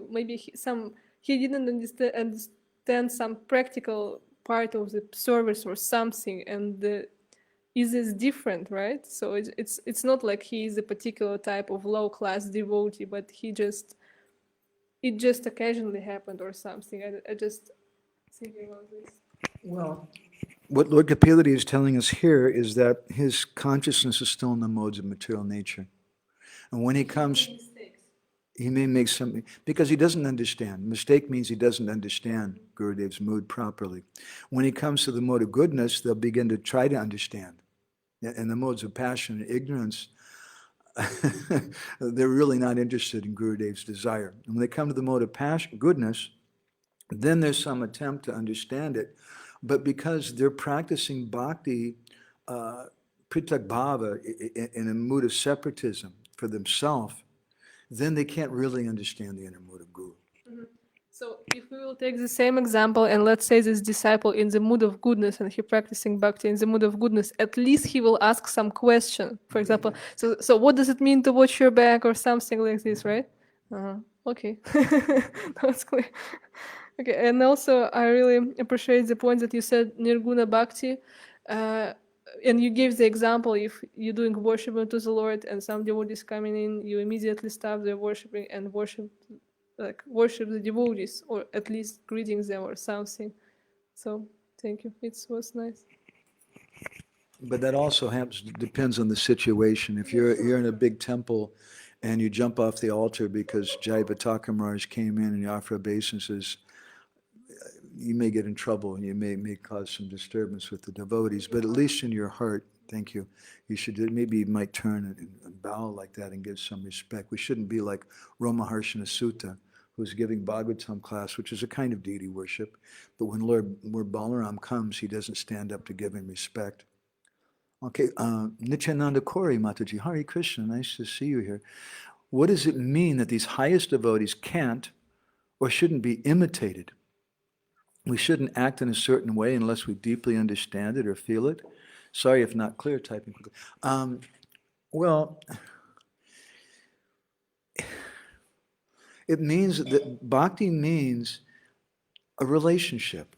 didn't understand some practical part of the service or something, and is this different, right? So it's not like he is a particular type of low class devotee, but it just occasionally happened or something. I just thinking about this. Well, what Lord Kapilati is telling us here is that his consciousness is still in the modes of material nature. And when he comes, he may make something, because he doesn't understand. Mistake means he doesn't understand Gurudev's mood properly. When he comes to the mode of goodness, they'll begin to try to understand. In the modes of passion and ignorance, they're really not interested in Gurudev's desire. And when they come to the mode of passion, goodness, then there's some attempt to understand it. But because they're practicing bhakti, pritak bhava, in a mood of separatism for themselves, then they can't really understand the inner mood of Guru. So if we will take the same example, and let's say this disciple in the mood of goodness and he practicing bhakti in the mood of goodness, at least he will ask some question. For example, so what does it mean to watch your back or something like this, right? Okay, that's clear. Okay, and also I really appreciate the point that you said nirguna bhakti, and you gave the example if you're doing worship unto the Lord and some devotees coming in, you immediately stop their worshiping and worship the devotees, or at least greeting them or something. So thank you. It was nice. But that also depends on the situation. If you're in a big temple and you jump off the altar because Jai Vataka Maharaj came in and you offer obeisances, you may get in trouble and you may cause some disturbance with the devotees. But at least in your heart, thank you, maybe you might turn and bow like that and give some respect. We shouldn't be like Ramaharshana Sutta, who's giving Bhagavatam class, which is a kind of deity worship. But when Lord Balaram comes, he doesn't stand up to give him respect. Okay, Nityananda Kori Mataji, Hare Krishna, nice to see you here. What does it mean that these highest devotees can't or shouldn't be imitated? We shouldn't act in a certain way unless we deeply understand it or feel it. Sorry if not clear, typing quickly. Well, it means that bhakti means a relationship.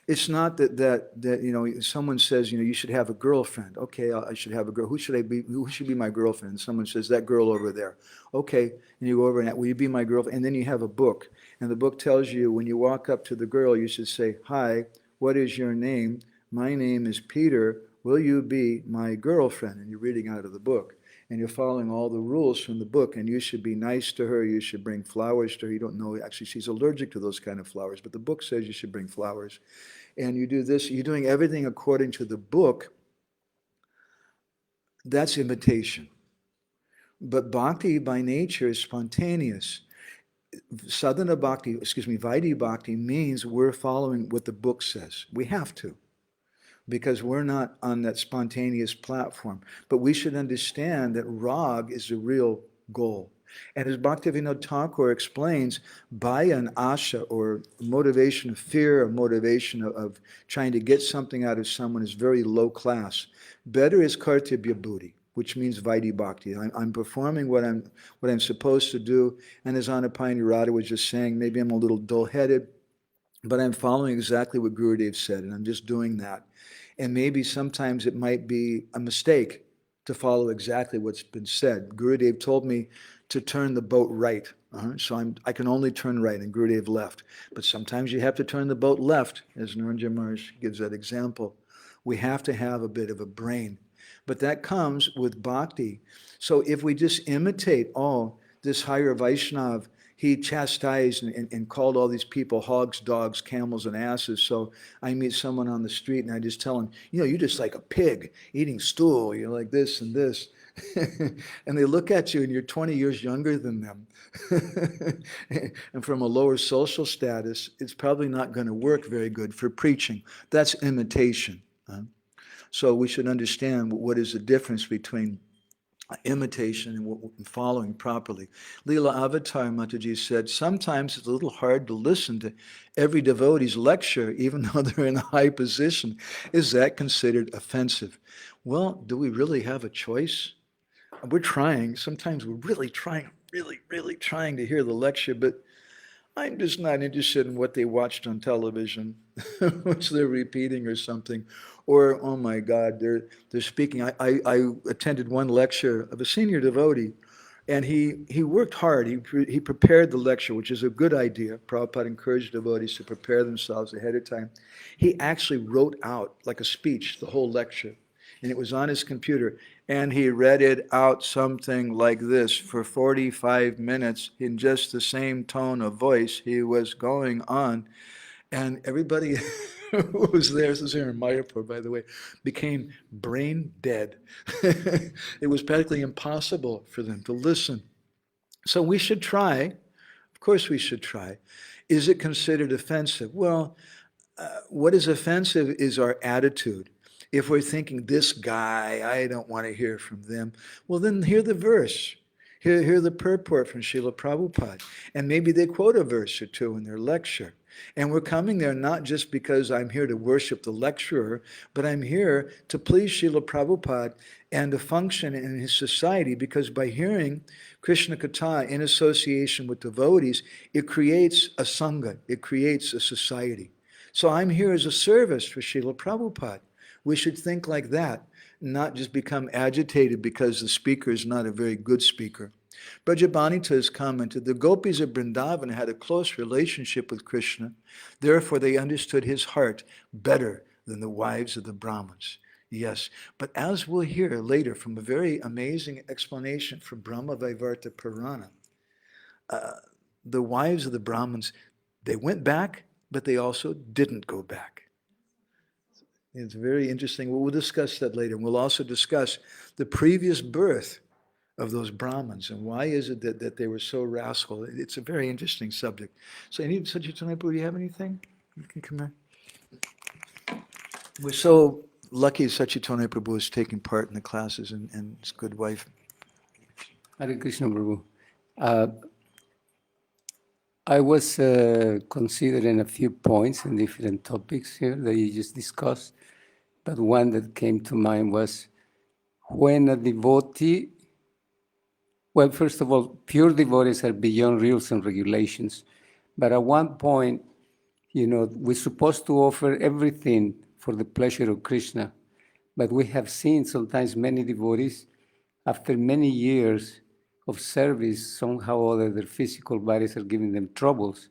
It's not that someone says, you should have a girlfriend. Okay, I should have a girl. Who should be my girlfriend? And someone says, that girl over there. Okay, and you go over and will you be my girlfriend? And then you have a book. And the book tells you when you walk up to the girl, you should say, hi, what is your name? My name is Peter. Will you be my girlfriend? And you're reading out of the book. And you're following all the rules from the book, and you should be nice to her. You should bring flowers to her. You don't know, actually, she's allergic to those kind of flowers, but the book says you should bring flowers. And you do this, you're doing everything according to the book. That's imitation. But bhakti by nature is spontaneous. Sadhana bhakti, Vaidhi bhakti means we're following what the book says. We have to, because we're not on that spontaneous platform. But we should understand that rag is the real goal. And as Bhaktivinoda Thakur explains, bhaya and asha, or motivation of fear, or motivation of trying to get something out of someone, is very low class. Better is kartibya buddhi, which means Vaidhi bhakti. I'm performing what I'm supposed to do. And as Anapayani Radha was just saying, maybe I'm a little dull-headed, but I'm following exactly what Gurudev said, and I'm just doing that. And maybe sometimes it might be a mistake to follow exactly what's been said. Gurudev told me to turn the boat right. So I can only turn right, and Gurudev left. But sometimes you have to turn the boat left, as Narendra Maharaj gives that example. We have to have a bit of a brain. But that comes with bhakti. So if we just imitate, this higher Vaishnav, he chastised and called all these people hogs, dogs, camels, and asses. So I meet someone on the street and I just tell him, you're just like a pig eating stool. You're like this and this. And they look at you and you're 20 years younger than them. And from a lower social status, it's probably not going to work very good for preaching. That's imitation. So we should understand what is the difference between imitation and following properly. Leela Avatar Mataji said, sometimes it's a little hard to listen to every devotee's lecture, even though they're in a high position. Is that considered offensive? Well, do we really have a choice? We're trying. Sometimes we're really trying, really trying to hear the lecture, but I'm just not interested in what they watched on television, which they're repeating or something. Or, oh my God, they're speaking. I attended one lecture of a senior devotee, and he worked hard. He prepared the lecture, which is a good idea. Prabhupada encouraged devotees to prepare themselves ahead of time. He actually wrote out, like a speech, the whole lecture, and it was on his computer. And he read it out something like this for 45 minutes in just the same tone of voice he was going on. And everybody who was there, this is here in Mayapur, by the way, became brain dead. It was practically impossible for them to listen. So we should try. Of course, we should try. Is it considered offensive? Well, what is offensive is our attitude. If we're thinking, this guy, I don't want to hear from them, well, then hear the verse. Hear the purport from Srila Prabhupada. And maybe they quote a verse or two in their lecture. And we're coming there not just because I'm here to worship the lecturer, but I'm here to please Srila Prabhupada and to function in his society, because by hearing Krishna Katha in association with devotees, it creates a sangha, it creates a society. So I'm here as a service for Srila Prabhupada. We should think like that, not just become agitated because the speaker is not a very good speaker. Brajabanita has commented, the gopis of Vrindavan had a close relationship with Krishna, therefore they understood his heart better than the wives of the Brahmins. Yes, but as we'll hear later from a very amazing explanation from Brahma Vaivarta Purana, the wives of the Brahmins, they went back, but they also didn't go back. It's very interesting. We'll discuss that later. And we'll also discuss the previous birth of those Brahmins and why is it that they were so rascal. It's a very interesting subject. So any Sachitanaipa, do you have anything? You can come here. We're so lucky Sachitanaipa Prabhu is taking part in the classes and his good wife. Hare Krishna Prabhu. I was considering a few points and different topics here that you just discussed, but one that came to mind was when a devotee, well, first of all, pure devotees are beyond rules and regulations, but at one point, we're supposed to offer everything for the pleasure of Krishna, but we have seen sometimes many devotees, after many years of service, somehow or other, their physical bodies are giving them troubles,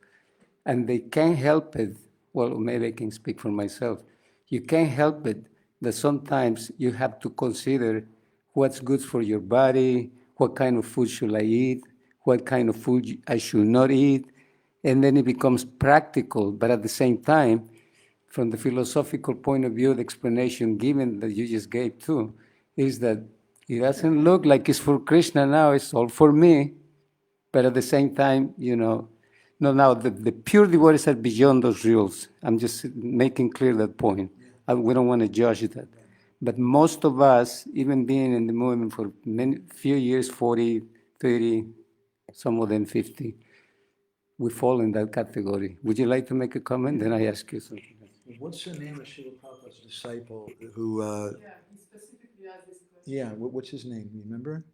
and they can't help it. Well, maybe I can speak for myself. You can't help it that sometimes you have to consider what's good for your body, what kind of food should I eat, what kind of food I should not eat, and then it becomes practical, but at the same time, from the philosophical point of view, the explanation given that you just gave too, is that it doesn't look like it's for Krishna now, it's all for me. But at the same time, no, now the pure devotees are beyond those rules. I'm just making clear that point. We don't want to judge that. But most of us, even being in the movement for few years, 40, 30, some of them 50, we fall in that category. Would you like to make a comment? Then I ask you something. What's the name of Srila Prabhupada's disciple who... he specifically asked this question. Yeah, what's his name? You remember?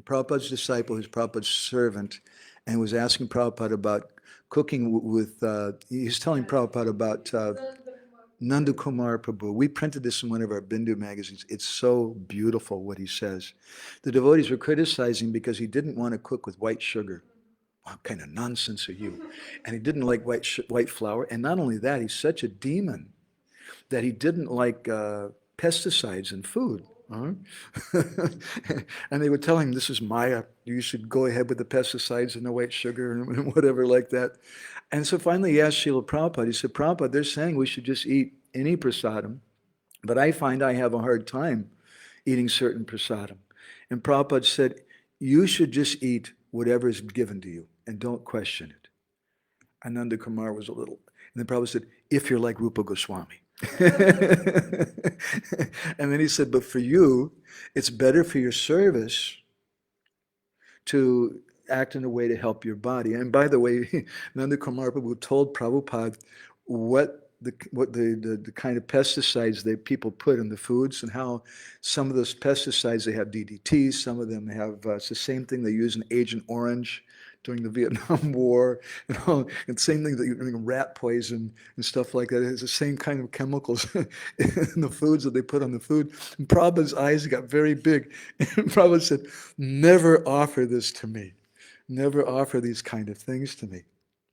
Prabhupada's disciple, who's Prabhupada's servant, and was asking Prabhupada about cooking with... he's telling Prabhupada about Nanda Kumar Prabhu. We printed this in one of our Bindu magazines. It's so beautiful what he says. The devotees were criticizing because he didn't want to cook with white sugar. What kind of nonsense are you? And he didn't like white flour. And not only that, he's such a demon that he didn't like pesticides in food. And they would tell him, this is Maya. You should go ahead with the pesticides and the white sugar and whatever like that. And so finally he asked Srila Prabhupada, he said, Prabhupada, they're saying we should just eat any prasadam, but I find I have a hard time eating certain prasadam. And Prabhupada said, you should just eat whatever is given to you and don't question it. Ananda Kumar was a little, and then Prabhupada said, if you're like Rupa Goswami. And then he said, but for you, it's better for your service to act in a way to help your body. And by the way, Nanda Kumar Prabhu told Prabhupada what the kind of pesticides that people put in the foods, and how some of those pesticides, they have DDT, some of them have, it's the same thing they use in Agent Orange during the Vietnam War, and same thing that rat poison and stuff like that. It's the same kind of chemicals in the foods that they put on the food. And Prabhupada's eyes got very big. And Prabhupada said, never offer this to me. Never offer these kind of things to me.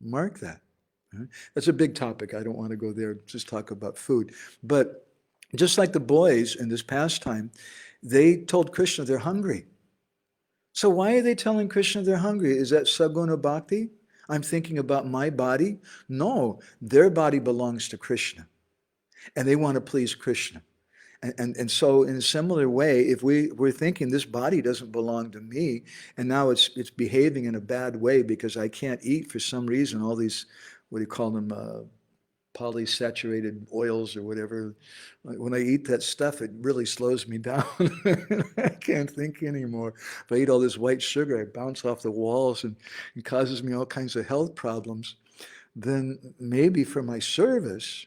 Mark that. That's a big topic. I don't want to go there, just talk about food. But just like the boys in this pastime, they told Krishna they're hungry. So why are they telling Krishna they're hungry? Is that Saguna Bhakti? I'm thinking about my body? No, their body belongs to Krishna. And they want to please Krishna. And so in a similar way, if we're thinking this body doesn't belong to me, and now it's behaving in a bad way because I can't eat for some reason, all these, what do you call them, polysaturated oils or whatever. When I eat that stuff, it really slows me down. I can't think anymore. If I eat all this white sugar, I bounce off the walls and it causes me all kinds of health problems. Then maybe for my service,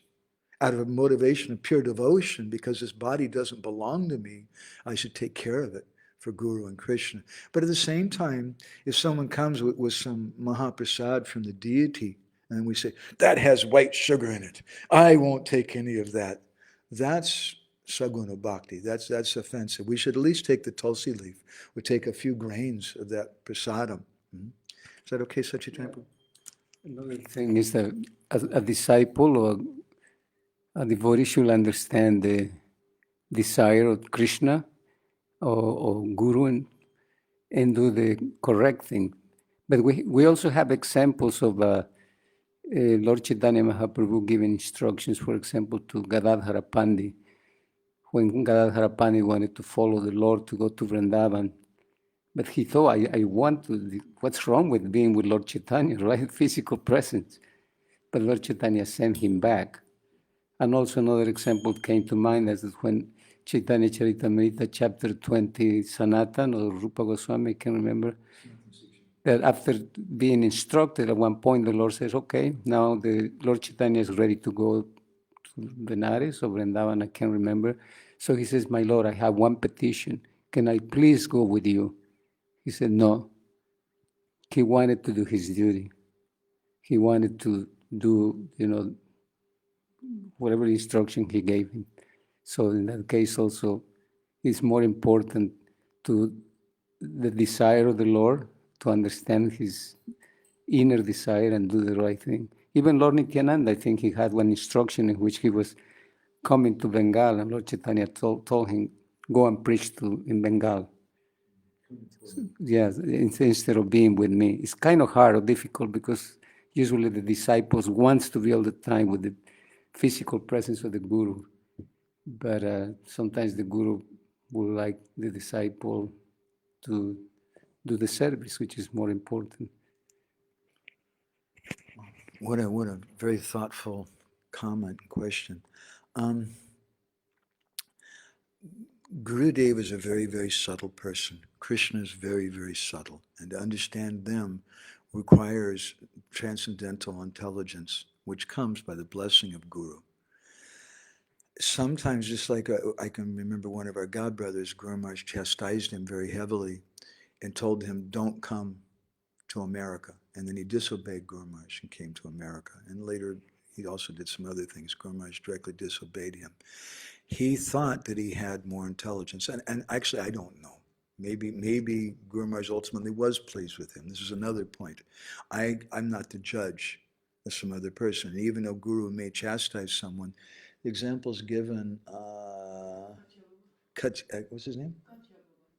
out of a motivation of pure devotion, because this body doesn't belong to me, I should take care of it for Guru and Krishna. But at the same time, if someone comes with some Mahaprasad from the deity, and we say, that has white sugar in it, I won't take any of that, that's Saguna Bhakti. That's offensive. We should at least take the tulsi leaf, or take a few grains of that prasadam. Is that okay, Sachitampu? Another thing is that a disciple or a devotee should understand the desire of Krishna or Guru and do the correct thing. But we also have examples of Lord Chaitanya Mahaprabhu giving instructions, for example, to Gadadhara Pandit. When Gadadhara Pandit wanted to follow the Lord to go to Vrindavan, but he thought, I want to, what's wrong with being with Lord Chaitanya, right? Physical presence. But Lord Chaitanya sent him back. And also another example came to mind, as when Chaitanya Charitamrita, chapter 20, Sanatan or Rupa Goswami, I can remember, that after being instructed at one point, the Lord says, okay, now the Lord Chaitanya is ready to go to Benares or Vrindavan, I can't remember. So he says, my Lord, I have one petition. Can I please go with you? He said, no. He wanted to do his duty. He wanted to do, whatever instruction he gave him. So in that case also, it's more important to the desire of the Lord, to understand his inner desire and do the right thing. Even Lord Nityananda, I think he had one instruction in which he was coming to Bengal, and Lord Chaitanya told him, go and preach in Bengal. Yes, instead of being with me. It's kind of hard or difficult because usually the disciples wants to be all the time with the physical presence of the Guru. But sometimes the Guru would like the disciple to do the service, which is more important. What a very thoughtful comment and question. Gurudev is a very, very subtle person. Krishna is very, very subtle. And to understand them requires transcendental intelligence, which comes by the blessing of Guru. Sometimes, just like I can remember one of our godbrothers, Guru Maharaj chastised him very heavily and told him, don't come to America. And then he disobeyed Guru Maharaj and came to America. And later, he also did some other things. Guru Maharaj directly disobeyed him. He thought that he had more intelligence. And actually, I don't know. Maybe Guru Maharaj ultimately was pleased with him. This is another point. I'm not the judge of some other person. And even though Guru may chastise someone, the examples given, what's his name?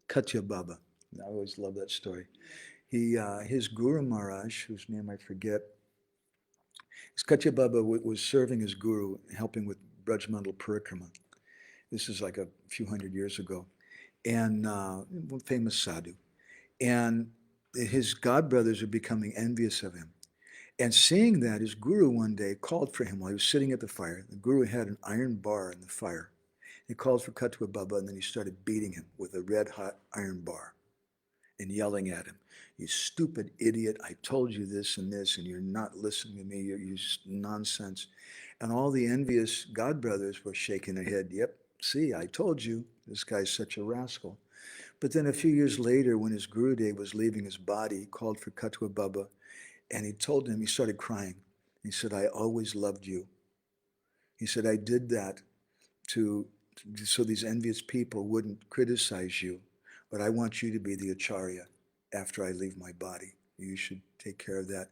Katya Baba. I always love that story. His Guru Maharaj, whose name I forget, his Katya Baba was serving as Guru, helping with Brajmandal Parikrama. This is like a few hundred years ago. And famous sadhu. And his godbrothers are becoming envious of him. And seeing that, his guru one day called for him while he was sitting at the fire. The guru had an iron bar in the fire. He called for Katwa Baba, and then he started beating him with a red-hot iron bar and yelling at him, "You stupid idiot, I told you this, and you're not listening to me, you're just nonsense." And all the envious God brothers were shaking their head, "Yep, see, I told you, this guy's such a rascal." But then a few years later, when his Gurudev was leaving his body, he called for Katwa Baba, and he told him, he started crying. He said, "I always loved you." He said, "I did that so these envious people wouldn't criticize you, but I want you to be the acharya after I leave my body. You should take care of that."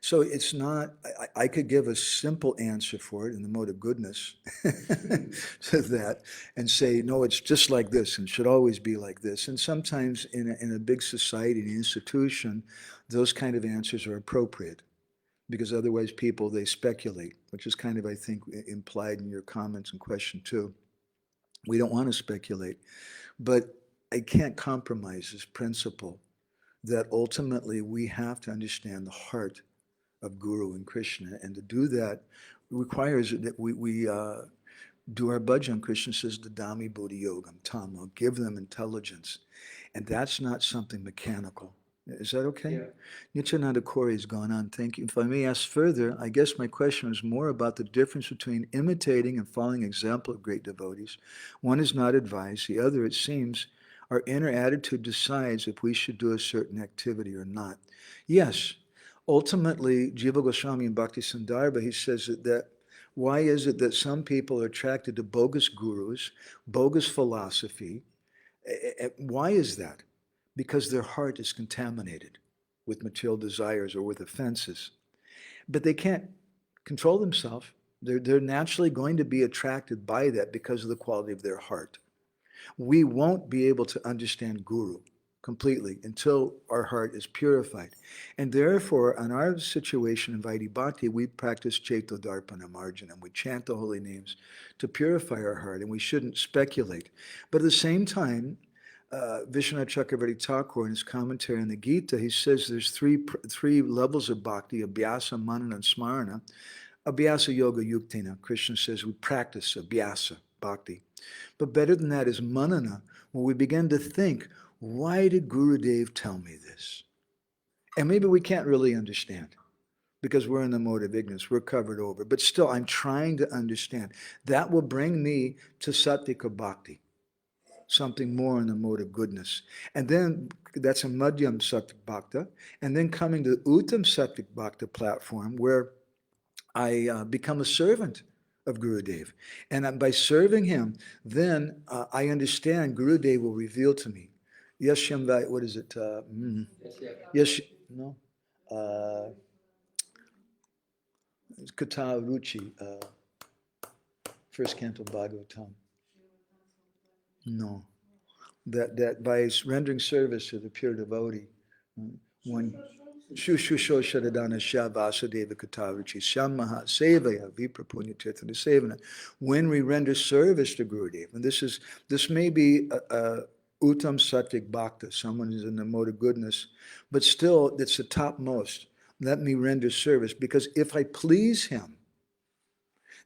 So it's not, I could give a simple answer for it in the mode of goodness to that and say, no, it's just like this and should always be like this. And sometimes in a big society, an institution, those kind of answers are appropriate, because otherwise people, they speculate, which is kind of, I think, implied in your comments and question too. We don't want to speculate, but I can't compromise this principle that ultimately we have to understand the heart of Guru and Krishna, and to do that requires that we do our bhajan. Krishna says, "Dadami buddhi yogam tam," I'll give them intelligence, and that's not something mechanical. Is that okay? Yeah. Nityananda Kori has gone on. Thank you. If I may ask further, I guess my question is more about the difference between imitating and following example of great devotees. One is not advised. The other, it seems, our inner attitude decides if we should do a certain activity or not. Yes, ultimately, Jiva Goswami in Bhakti Sandarbha, he says that why is it that some people are attracted to bogus gurus, bogus philosophy? Why is that? Because their heart is contaminated with material desires or with offenses. But they can't control themselves. They're naturally going to be attracted by that because of the quality of their heart. We won't be able to understand Guru completely until our heart is purified. And therefore, in our situation in Vaidhi Bhakti, we practice Chaito Darpana Marjana, and we chant the holy names to purify our heart, and we shouldn't speculate. But at the same time, Vishwanath Chakravarti Thakur, in his commentary on the Gita, he says there's three levels of bhakti: abhyasa, manana, and smarana. Abhyasa yoga yuktina. Krishna says we practice abhyasa, bhakti. But better than that is manana, when we begin to think, why did Gurudev tell me this? And maybe we can't really understand because we're in the mode of ignorance, we're covered over. But still, I'm trying to understand. That will bring me to sattvika bhakti, something more in the mode of goodness. And then that's a madhyam sattvik bhakta. And then coming to the uttam sattvik bhakta platform, where I become a servant of Gurudev. And by serving him, then I understand Gurudev will reveal to me. Yashyam, what is it? Yes, no? Kata Ruchi, first canto Bhagavatam. No. That by rendering service to the pure devotee, when Shushusho Shadadana Shavasudeva Kataruchi Shammaha Sevaya Viprapunya Tirthana Sevana. When we render service to Gurudev, and this may be a Uttam Sattvik Bhakta, someone who's in the mode of goodness, but still it's the topmost. Let me render service, because if I please him,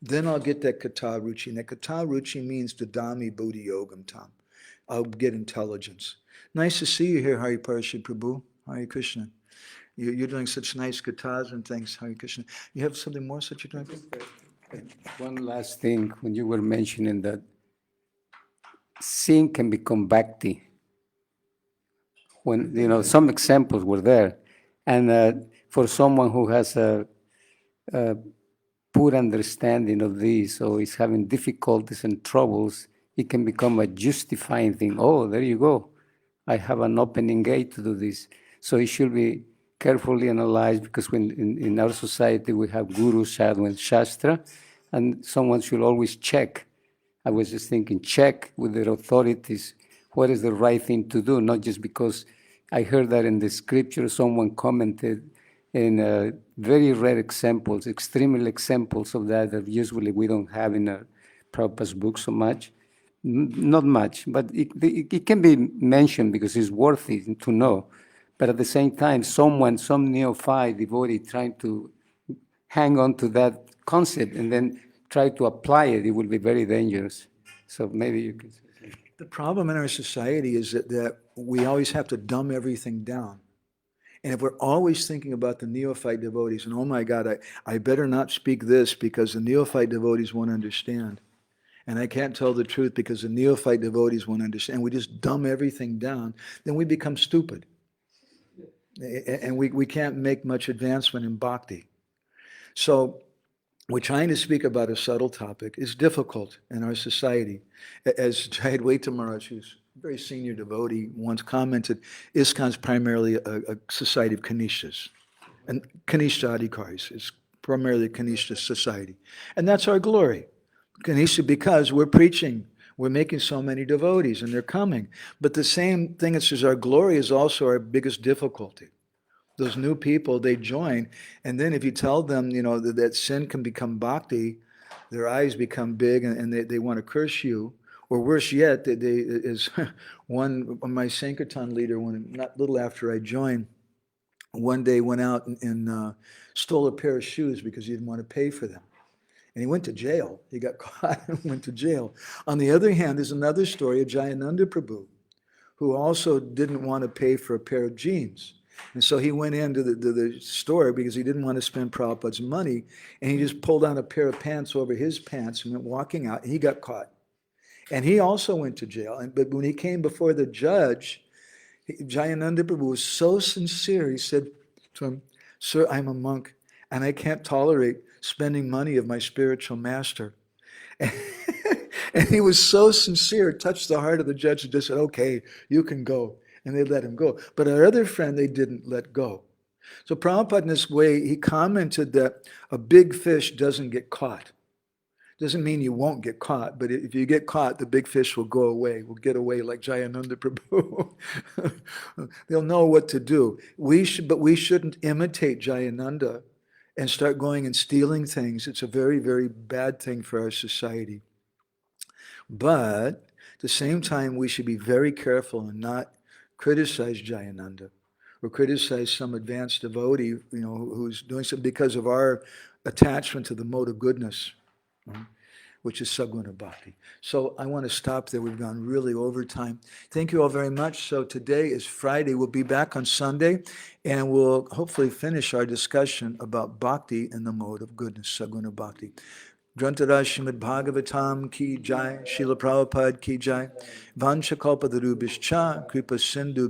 then I'll get that Kataruchi. And that Kataruchi means Dadami Buddhi Yogam Tam. I'll get intelligence. Nice to see you here, Hari Parashad Prabhu. Hare Krishna. You're doing such nice kathas and things, Hare Krishna. You have something more that you're doing? One last thing, when you were mentioning that sin can become bhakti, when, some examples were there. And for someone who has a poor understanding of this, or is having difficulties and troubles, it can become a justifying thing. Oh, there you go. I have an opening gate to do this. So it should be carefully analyzed, because when in our society we have Guru, Sadhu, and Shastra, and someone should always check. I was just thinking, check with their authorities what is the right thing to do, not just because I heard that in the scripture, someone commented in very rare examples, extreme examples of that usually we don't have in our Prabhupada's book so much. Not much, but it can be mentioned because it's worthy to know. But at the same time, some neophyte devotee trying to hang on to that concept and then try to apply it, it will be very dangerous. So maybe you can say something. The problem in our society is that we always have to dumb everything down. And if we're always thinking about the neophyte devotees, and oh my God, I better not speak this because the neophyte devotees won't understand. And I can't tell the truth because the neophyte devotees won't understand. We just dumb everything down, then we become stupid. And we can't make much advancement in bhakti. So we're trying to speak about a subtle topic. It's difficult in our society. As Jayadvaita Maharaj, who's a very senior devotee, once commented, ISKCON's primarily a society of Kanishtas. And Kanishta Adhikaris. It's primarily a Kanishta society. And that's our glory. Kanishta, because we're preaching. We're making so many devotees, and they're coming. But the same thing that says our glory is also our biggest difficulty. Those new people, they join, and then if you tell them, that sin can become bhakti, their eyes become big, and they want to curse you. Or worse yet, is my Sankirtan leader, not little after I joined, one day went out and stole a pair of shoes because he didn't want to pay for them. And he went to jail. He got caught and went to jail. On the other hand, there's another story of Jayananda Prabhu, who also didn't want to pay for a pair of jeans. And so he went into the store because he didn't want to spend Prabhupada's money, and he just pulled on a pair of pants over his pants and went walking out, and he got caught. And he also went to jail. But when he came before the judge, Jayananda Prabhu was so sincere. He said to him, "Sir, I'm a monk, and I can't tolerate spending money of my spiritual master." And he was so sincere, it touched the heart of the judge, and just said, "Okay, you can go." And they let him go. But our other friend, they didn't let go. So Prabhupada, in this way, he commented that a big fish doesn't get caught. Doesn't mean you won't get caught, but if you get caught, the big fish will go away, will get away like Jayananda Prabhu. They'll know what to do. But we shouldn't imitate Jayananda and start going and stealing things. It's a very, very bad thing for our society. But at the same time, we should be very careful and not criticize Jayananda or criticize some advanced devotee, who's doing something because of our attachment to the mode of goodness, which is Saguna Bhakti. So I want to stop there. We've gone really over time. Thank you all very much. So today is Friday. We'll be back on Sunday, and we'll hopefully finish our discussion about Bhakti and the mode of goodness, Saguna Bhakti. Grantaraj Srimad Bhagavatam ki jai, Srila Prabhupada ki jai, Vanchakalpatarubhischa, Kripa Sindhu